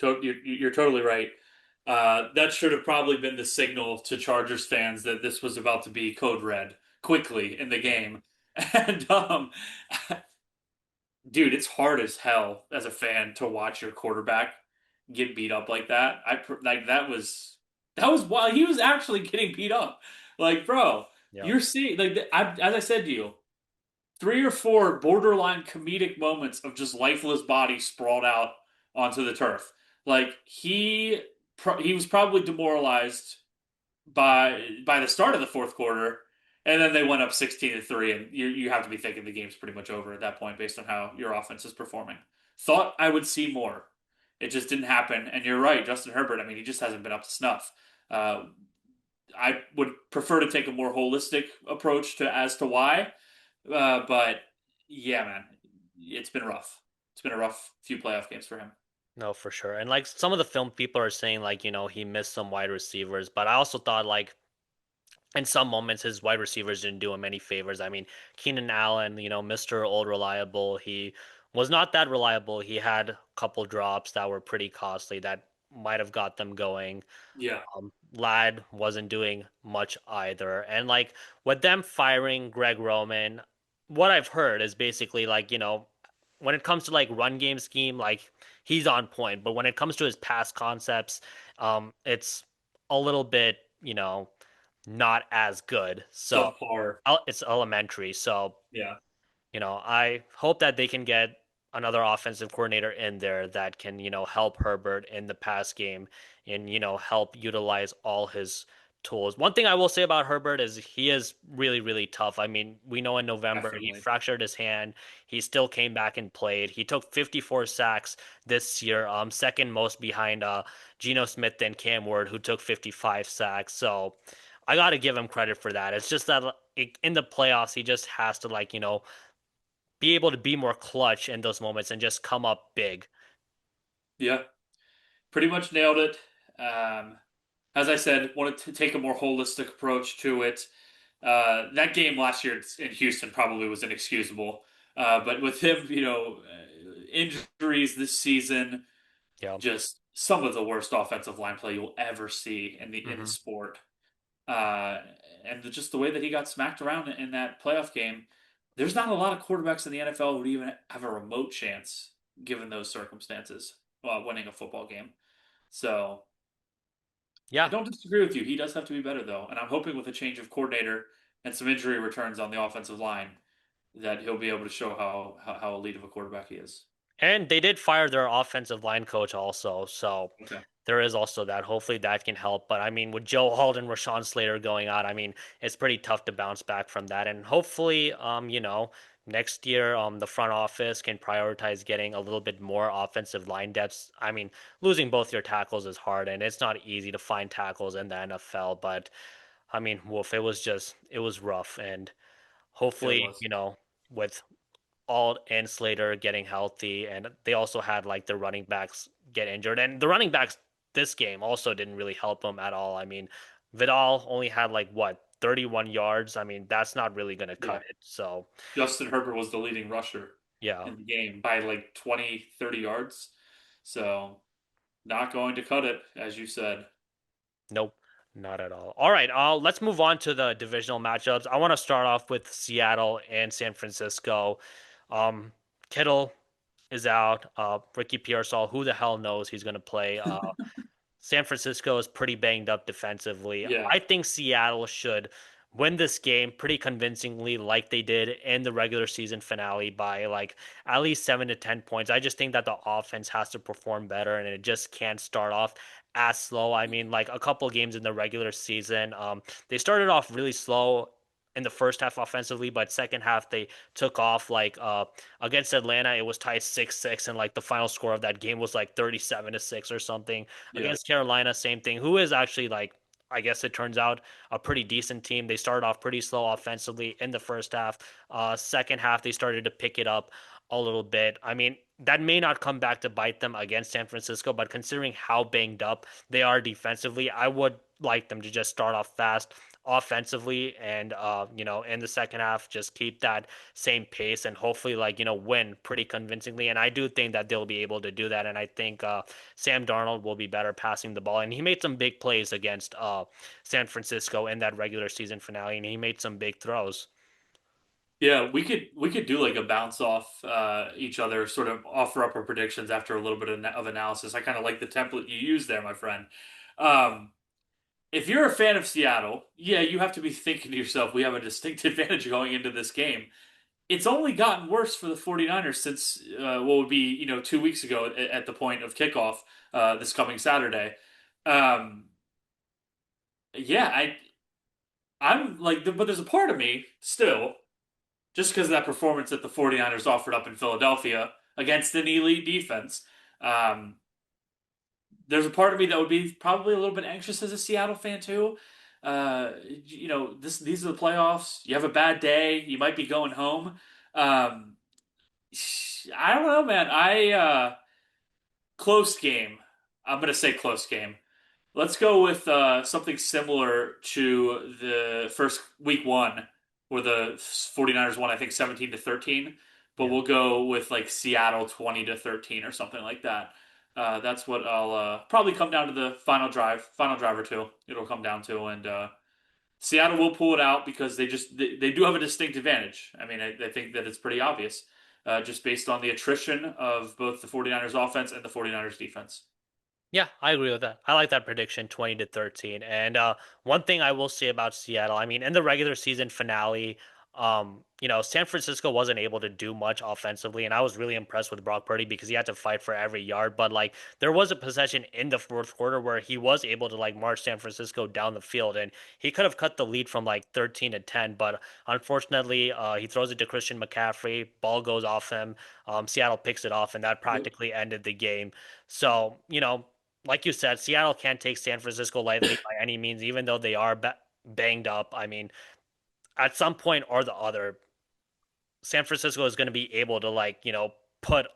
you're totally right. That should have probably been the signal to Chargers fans that this was about to be code red quickly in the game. And dude, it's hard as hell as a fan to watch your quarterback get beat up like that. Like that was while he was actually getting beat up. Like, bro, Yeah. you're seeing like as I said to you, three or four borderline comedic moments of just lifeless bodies sprawled out onto the turf. Like he was probably demoralized by the start of the fourth quarter, and then they went up 16-3, and you have to be thinking the game's pretty much over at that point based on how your offense is performing. Thought I would see more. It just didn't happen, and you're right, Justin Herbert. I mean, he just hasn't been up to snuff. Uh, I would prefer to take a more holistic approach to as to why, but yeah, man, it's been rough. It's been a rough few playoff games for him. No, for sure. And like some of the film people are saying like, he missed some wide receivers, but I also thought like in some moments his wide receivers didn't do him any favors. I mean, Keenan Allen, Mr. Old Reliable, he was not that reliable. He had a couple drops that were pretty costly that might have got them going. Yeah, Ladd wasn't doing much either. And like with them firing Greg Roman, what I've heard is basically like, when it comes to like run game scheme, like he's on point. But when it comes to his pass concepts, it's a little bit, not as good. So subpar. it's elementary. So Yeah, I hope that they can get another offensive coordinator in there that can, help Herbert in the pass game and, help utilize all his tools. One thing I will say about Herbert is he is really, really tough. I mean, we know in November he definitely. fractured his hand. He still came back and played. He took 54 sacks this year, second most behind Geno Smith and Cam Ward, who took 55 sacks. So I got to give him credit for that. It's just that in the playoffs, he just has to like, be able to be more clutch in those moments and just come up big. Yeah, pretty much nailed it. Um, as I said, wanted to take a more holistic approach to it. That game last year in Houston probably was inexcusable. But with him, injuries this season, Yeah. just some of the worst offensive line play you'll ever see in the Hmm. sport. Uh, and just the way that he got smacked around in that playoff game, there's not a lot of quarterbacks in the NFL who would even have a remote chance given those circumstances while winning a football game. So I Yeah. don't disagree with you. He does have to be better though, and I'm hoping with a change of coordinator and some injury returns on the offensive line that he'll be able to show how elite of a quarterback he is. And they did fire their offensive line coach also. So Okay. there is also that. Hopefully that can help. But I mean, with Joe Hall and Rashawn Slater going out, I mean, it's pretty tough to bounce back from that. And hopefully, next year, the front office can prioritize getting a little bit more offensive line depth. I mean, losing both your tackles is hard, and it's not easy to find tackles in the NFL. But I mean, woof, it was rough. And It hopefully, was. with Alt and Slater getting healthy, and they also had like the running backs get injured, and the running backs this game also didn't really help them at all. I mean, Vidal only had like what 31 yards. I mean, that's not really going to Yeah. cut it. So Justin Herbert was the leading rusher. Yeah. in the game by like 20, 30 yards. So not going to cut it, as you said. Nope, not at all. All right, let's move on to the divisional matchups. I want to start off with Seattle and San Francisco. Um, Kittle is out. Ricky Pearsall, who the hell knows he's going to play? San Francisco is pretty banged up defensively. Yeah. I think Seattle should win this game pretty convincingly, like they did in the regular season finale by like at least 7 to 10 points. I just think that the offense has to perform better and it just can't start off as slow. I mean, like a couple games in the regular season, they started off really slow in the first half offensively, but second half they took off against Atlanta, it was tied 6-6, and like the final score of that game was like 37-6 or something. Yeah. Against Carolina, same thing. Who is actually like, I guess it turns out, a pretty decent team. They started off pretty slow offensively in the first half. Second half, they started to pick it up a little bit. I mean, that may not come back to bite them against San Francisco, but considering how banged up they are defensively, I would like them to just start off fast offensively and in the second half just keep that same pace and hopefully win pretty convincingly. And I do think that they'll be able to do that. And I think Sam Darnold will be better passing the ball. And he made some big plays against San Francisco in that regular season finale, and he made some big throws. Yeah, we could do like a bounce off each other, sort of offer up our predictions after a little bit of analysis. I kind of like the template you use there, my friend. Um, if you're a fan of Seattle, yeah, you have to be thinking to yourself, we have a distinct advantage going into this game. It's only gotten worse for the 49ers since what would be, 2 weeks ago at the point of kickoff this coming Saturday. Um, yeah, I'm like, but there's a part of me still, just because of that performance that the 49ers offered up in Philadelphia against an elite defense. Um, there's a part of me that would be probably a little bit anxious as a Seattle fan too. These are the playoffs. You have a bad day, you might be going home. Um, I don't know, man. Close game. I'm gonna say close game. Let's go with something similar to the first week one, where the 49ers won, I think, 17-13. But Yeah. we'll go with like Seattle 20-13 or something like that. That's what I'll probably come down to the final drive or two. It'll come down to, and Seattle will pull it out because they do have a distinct advantage. I mean, I think that it's pretty obvious, just based on the attrition of both the 49ers offense and the 49ers defense. Yeah, I agree with that. I like that prediction, 20-13. And one thing I will say about Seattle, I mean, in the regular season finale, San Francisco wasn't able to do much offensively, and I was really impressed with Brock Purdy because he had to fight for every yard. But like, there was a possession in the fourth quarter where he was able to like march San Francisco down the field, and he could have cut the lead from like 13-10. But unfortunately, he throws it to Christian McCaffrey, ball goes off him. Seattle picks it off, and that Yep. practically ended the game. So, like you said, Seattle can't take San Francisco lightly by any means, even though they are banged up. I mean, at some point or the other, San Francisco is going to be able to put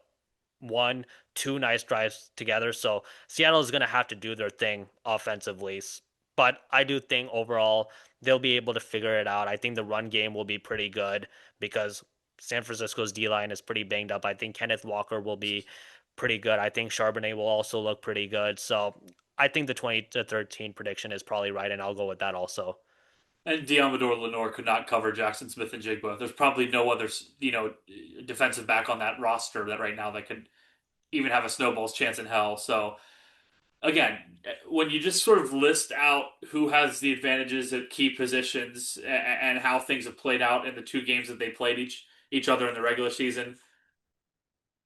one, two nice drives together. So Seattle is going to have to do their thing offensively. But I do think overall they'll be able to figure it out. I think the run game will be pretty good because San Francisco's D line is pretty banged up. I think Kenneth Walker will be pretty good. I think Charbonnet will also look pretty good. So I think the 20-13 prediction is probably right, and I'll go with that also. And Diamador Lenore could not cover Jackson Smith and Jigba. There's probably no other, defensive back on that roster that right now that could even have a snowball's chance in hell. So again, when you just sort of list out who has the advantages at key positions and how things have played out in the two games that they played each other in the regular season,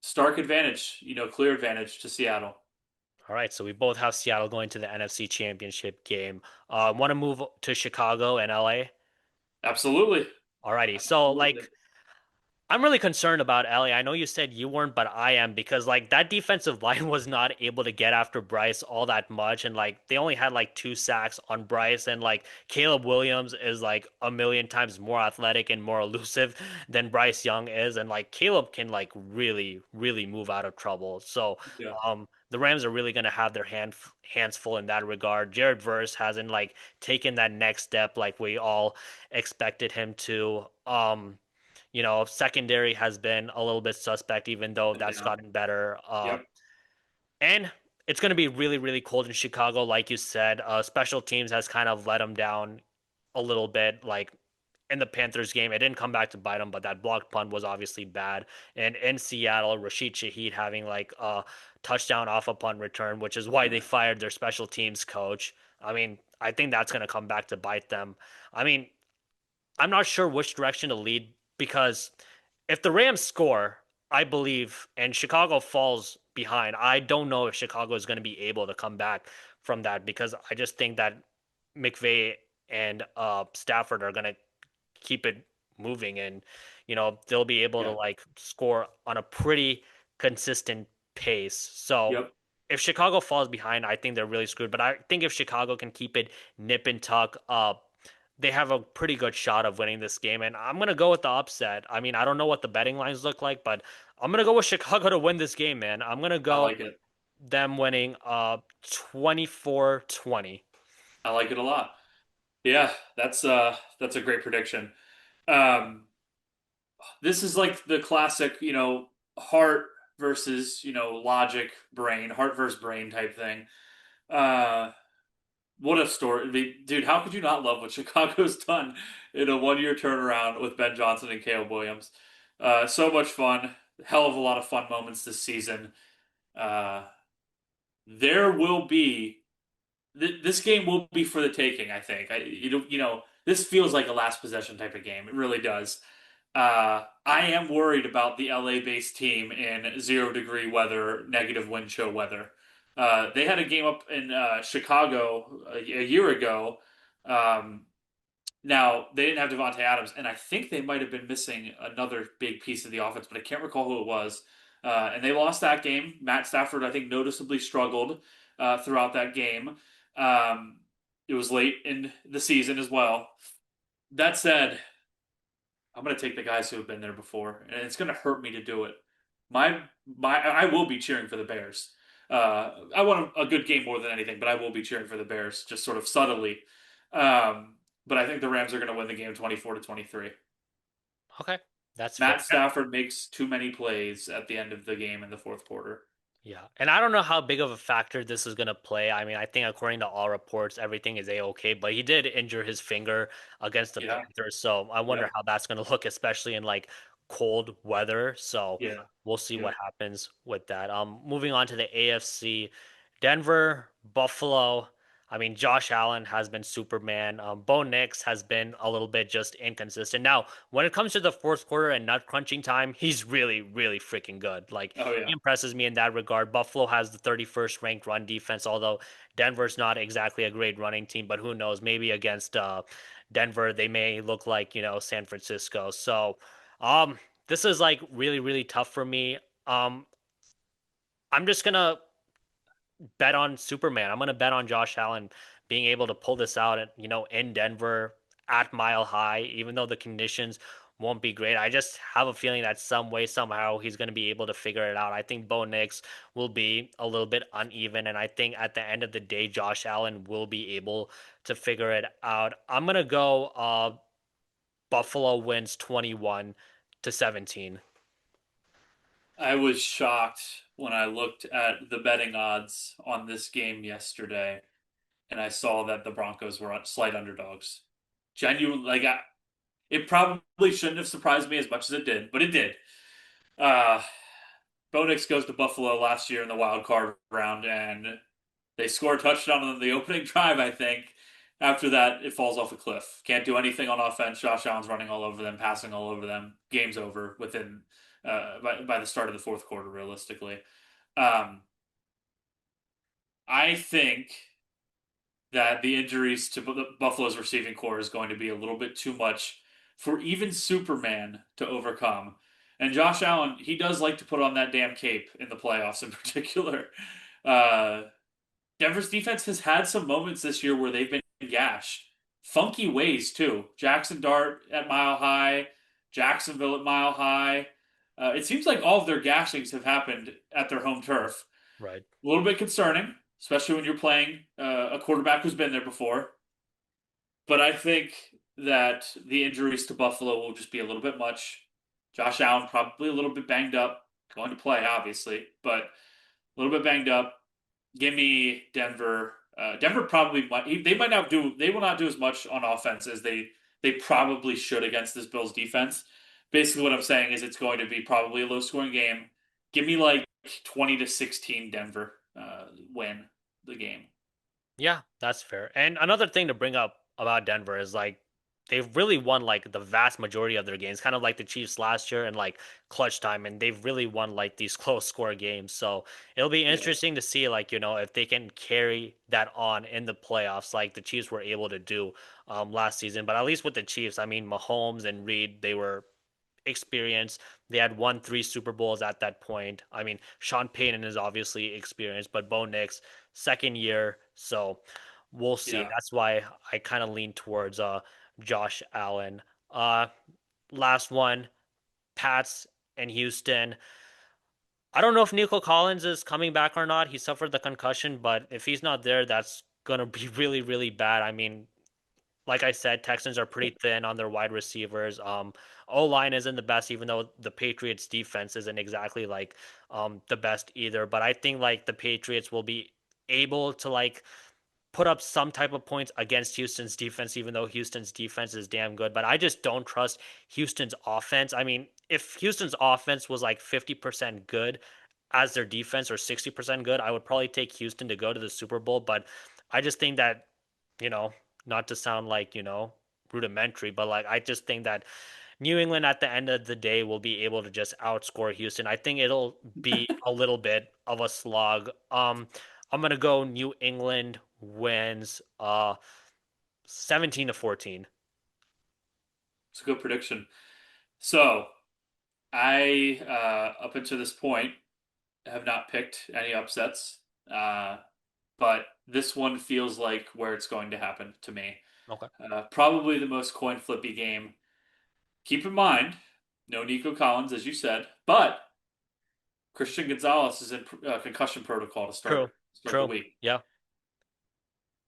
stark advantage, clear advantage to Seattle. All right, so we both have Seattle going to the NFC Championship game. Want to move to Chicago and LA? Absolutely. Alrighty, so Absolutely. like I'm really concerned about Ellie. I know you said you weren't, but I am because like that defensive line was not able to get after Bryce all that much, and like they only had like 2 sacks on Bryce, and like Caleb Williams is like a million times more athletic and more elusive than Bryce Young is, and like Caleb can like really, really move out of trouble. So Yeah. the Rams are really gonna have their hands full in that regard. Jared Verse hasn't like taken that next step like we all expected him to. Secondary has been a little bit suspect, even though that's Yeah. gotten better. Yep. And it's going to be really, really cold in Chicago, like you said. Special teams has kind of let them down a little bit. Like in the Panthers game, it didn't come back to bite them, but that blocked punt was obviously bad. And in Seattle, Rashid Shaheed having like a touchdown off a punt return, which is why they fired their special teams coach. I mean, I think that's going to come back to bite them. I mean, I'm not sure which direction to lead because if the Rams score, I believe, and Chicago falls behind, I don't know if Chicago is going to be able to come back from that because I just think that McVay and Stafford are going to keep it moving and they'll be able to Yeah. like score on a pretty consistent pace. So Yep. if Chicago falls behind, I think they're really screwed. But I think if Chicago can keep it nip and tuck, they have a pretty good shot of winning this game. And I'm gonna go with the upset. I mean, I don't know what the betting lines look like, but I'm gonna go with Chicago to win this game, man. I'm gonna I go like it. them winning 24-20. I like it a lot. Yeah, that's a great prediction. Um, this is like the classic, heart versus, logic brain, heart versus brain type thing. Uh, what a story. I mean, dude, how could you not love what Chicago's done in a 1 year turnaround with Ben Johnson and Caleb Williams? So much fun. Hell of a lot of fun moments this season. Uh, there will be this game will be for the taking. I think. This feels like a last possession type of game. It really does. I am worried about the LA-based team in 0 degree weather, negative wind chill weather. They had a game up in Chicago a year ago. Um, Now they didn't have Devontae Adams, and I think they might have been missing another big piece of the offense, but I can't recall who it was. And they lost that game. Matt Stafford, I think, noticeably struggled throughout that game. Um, it was late in the season as well. That said, I'm going to take the guys who have been there before, and it's going to hurt me to do it. I will be cheering for the Bears. I want a good game more than anything, but I will be cheering for the Bears just sort of subtly. But I think the Rams are going to win the game 24-23. Okay, that's fair. Matt Stafford makes too many plays at the end of the game in the fourth quarter. Yeah, and I don't know how big of a factor this is going to play. I mean, I think according to all reports, everything is a-okay, but he did injure his finger against the Yeah. Panthers, so I wonder Yep. how that's going to look, especially in like cold weather. So Yeah. we'll see Yep. what happens with that. Moving on to the AFC, Denver, Buffalo. I mean, Josh Allen has been Superman. Bo Nix has been a little bit just inconsistent. Now, when it comes to the fourth quarter and nut crunching time, he's really, really freaking good. Like Oh he yeah. impresses me in that regard. Buffalo has the 31st ranked run defense, although Denver's not exactly a great running team, but who knows? Maybe against Denver, they may look like, San Francisco. So, um, this is like really, really tough for me. I'm just gonna bet on Superman. I'm gonna bet on Josh Allen being able to pull this out, and in Denver at Mile High, even though the conditions won't be great. I just have a feeling that some way, somehow, he's going to be able to figure it out. I think Bo Nix will be a little bit uneven, and I think at the end of the day, Josh Allen will be able to figure it out. I'm gonna go. Buffalo wins 21-17. I was shocked when I looked at the betting odds on this game yesterday, and I saw that the Broncos were slight underdogs. Genuine, it probably shouldn't have surprised me as much as it did, but it did. Uh, Bo Nix goes to Buffalo last year in the wild card round, and they score a touchdown on the opening drive, I think. After that, it falls off a cliff. Can't do anything on offense. Josh Allen's running all over them, passing all over them. Game's over within by the start of the fourth quarter, realistically. Um, I think that the injuries to Buffalo's receiving core is going to be a little bit too much for even Superman to overcome. And Josh Allen, he does like to put on that damn cape in the playoffs in particular. Uh, Denver's defense has had some moments this year where they've been gashed. Funky ways, too. Jackson Dart at Mile High, Jacksonville at Mile High. It seems like all of their gashings have happened at their home turf. Right. A little bit concerning, especially when you're playing a quarterback who's been there before. But I think that the injuries to Buffalo will just be a little bit much. Josh Allen probably a little bit banged up, going to play obviously, but a little bit banged up. Give me Denver. Denver probably might. They might not do. They will not do as much on offense as they probably should against this Bills defense. Basically, what I'm saying is it's going to be probably a low scoring game. Give me like 20-16 Denver win the game. Yeah, that's fair. And another thing to bring up about Denver is like they've really won like the vast majority of their games, kind of like the Chiefs last year and like clutch time, and they've really won like these close score games. So it'll be Yeah, interesting to see like, if they can carry that on in the playoffs like the Chiefs were able to do last season. But at least with the Chiefs, I mean Mahomes and Reed, they were experience. They had won three Super Bowls at that point. I mean, Sean Payton is obviously experienced, but Bo Nix, second year. So we'll see. yeah. That's why I kind of lean towards Josh Allen. Uh Last one, Pats and Houston. I don't know if Nico Collins is coming back or not. He suffered the concussion, but if he's not there, that's gonna be really, really bad. I mean, like I said, Texans are pretty thin on their wide receivers. O line isn't the best, even though the Patriots defense isn't exactly like the best either. But I think like the Patriots will be able to like put up some type of points against Houston's defense, even though Houston's defense is damn good. But I just don't trust Houston's offense. I mean, if Houston's offense was like 50% good as their defense or 60% good, I would probably take Houston to go to the Super Bowl. But I just think that, you know, not to sound like, rudimentary, but like I just think that New England at the end of the day will be able to just outscore Houston. I think it'll be a little bit of a slog. I'm gonna go New England wins 17-14. It's a good prediction. So I up until this point have not picked any upsets, but this one feels like where it's going to happen to me. Okay. Probably the most coin flippy game. Keep in mind, no Nico Collins, as you said, but Christian Gonzalez is in concussion protocol to True. start the True. week. Yeah.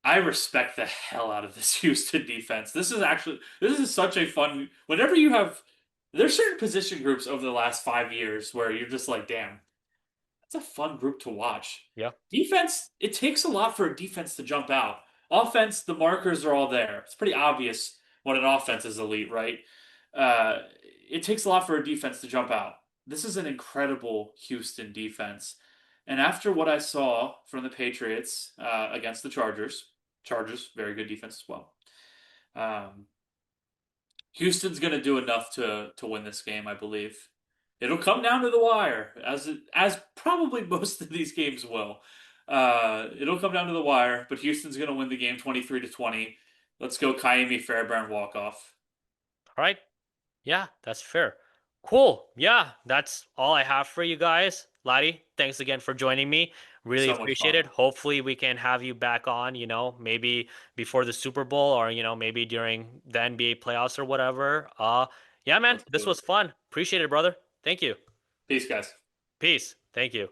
I respect the hell out of this Houston defense. This is such a fun. Whenever you have, there's certain position groups over the last 5 years where you're just like, damn, that's a fun group to watch. Yeah. Defense, it takes a lot for a defense to jump out. Offense, the markers are all there. It's pretty obvious when an offense is elite, right? Uh, it takes a lot for a defense to jump out. This is an incredible Houston defense. And after what I saw from the Patriots against the Chargers, very good defense as well. Um, Houston's going to do enough to win this game, I believe. It'll come down to the wire, as probably most of these games will. It'll come down to the wire, but Houston's going to win the game 23-20. Let's go, Kaimi Fairbairn walk off. All right. Yeah, that's fair. Cool. Yeah, that's all I have for you guys. Laddie, thanks again for joining me. Really So much appreciate fun. it. Hopefully we can have you back on, maybe before the Super Bowl or, maybe during the NBA playoffs or whatever. Yeah, man, Let's this do it. was fun. Appreciate it, brother. Thank you. Peace, guys. Peace. Thank you.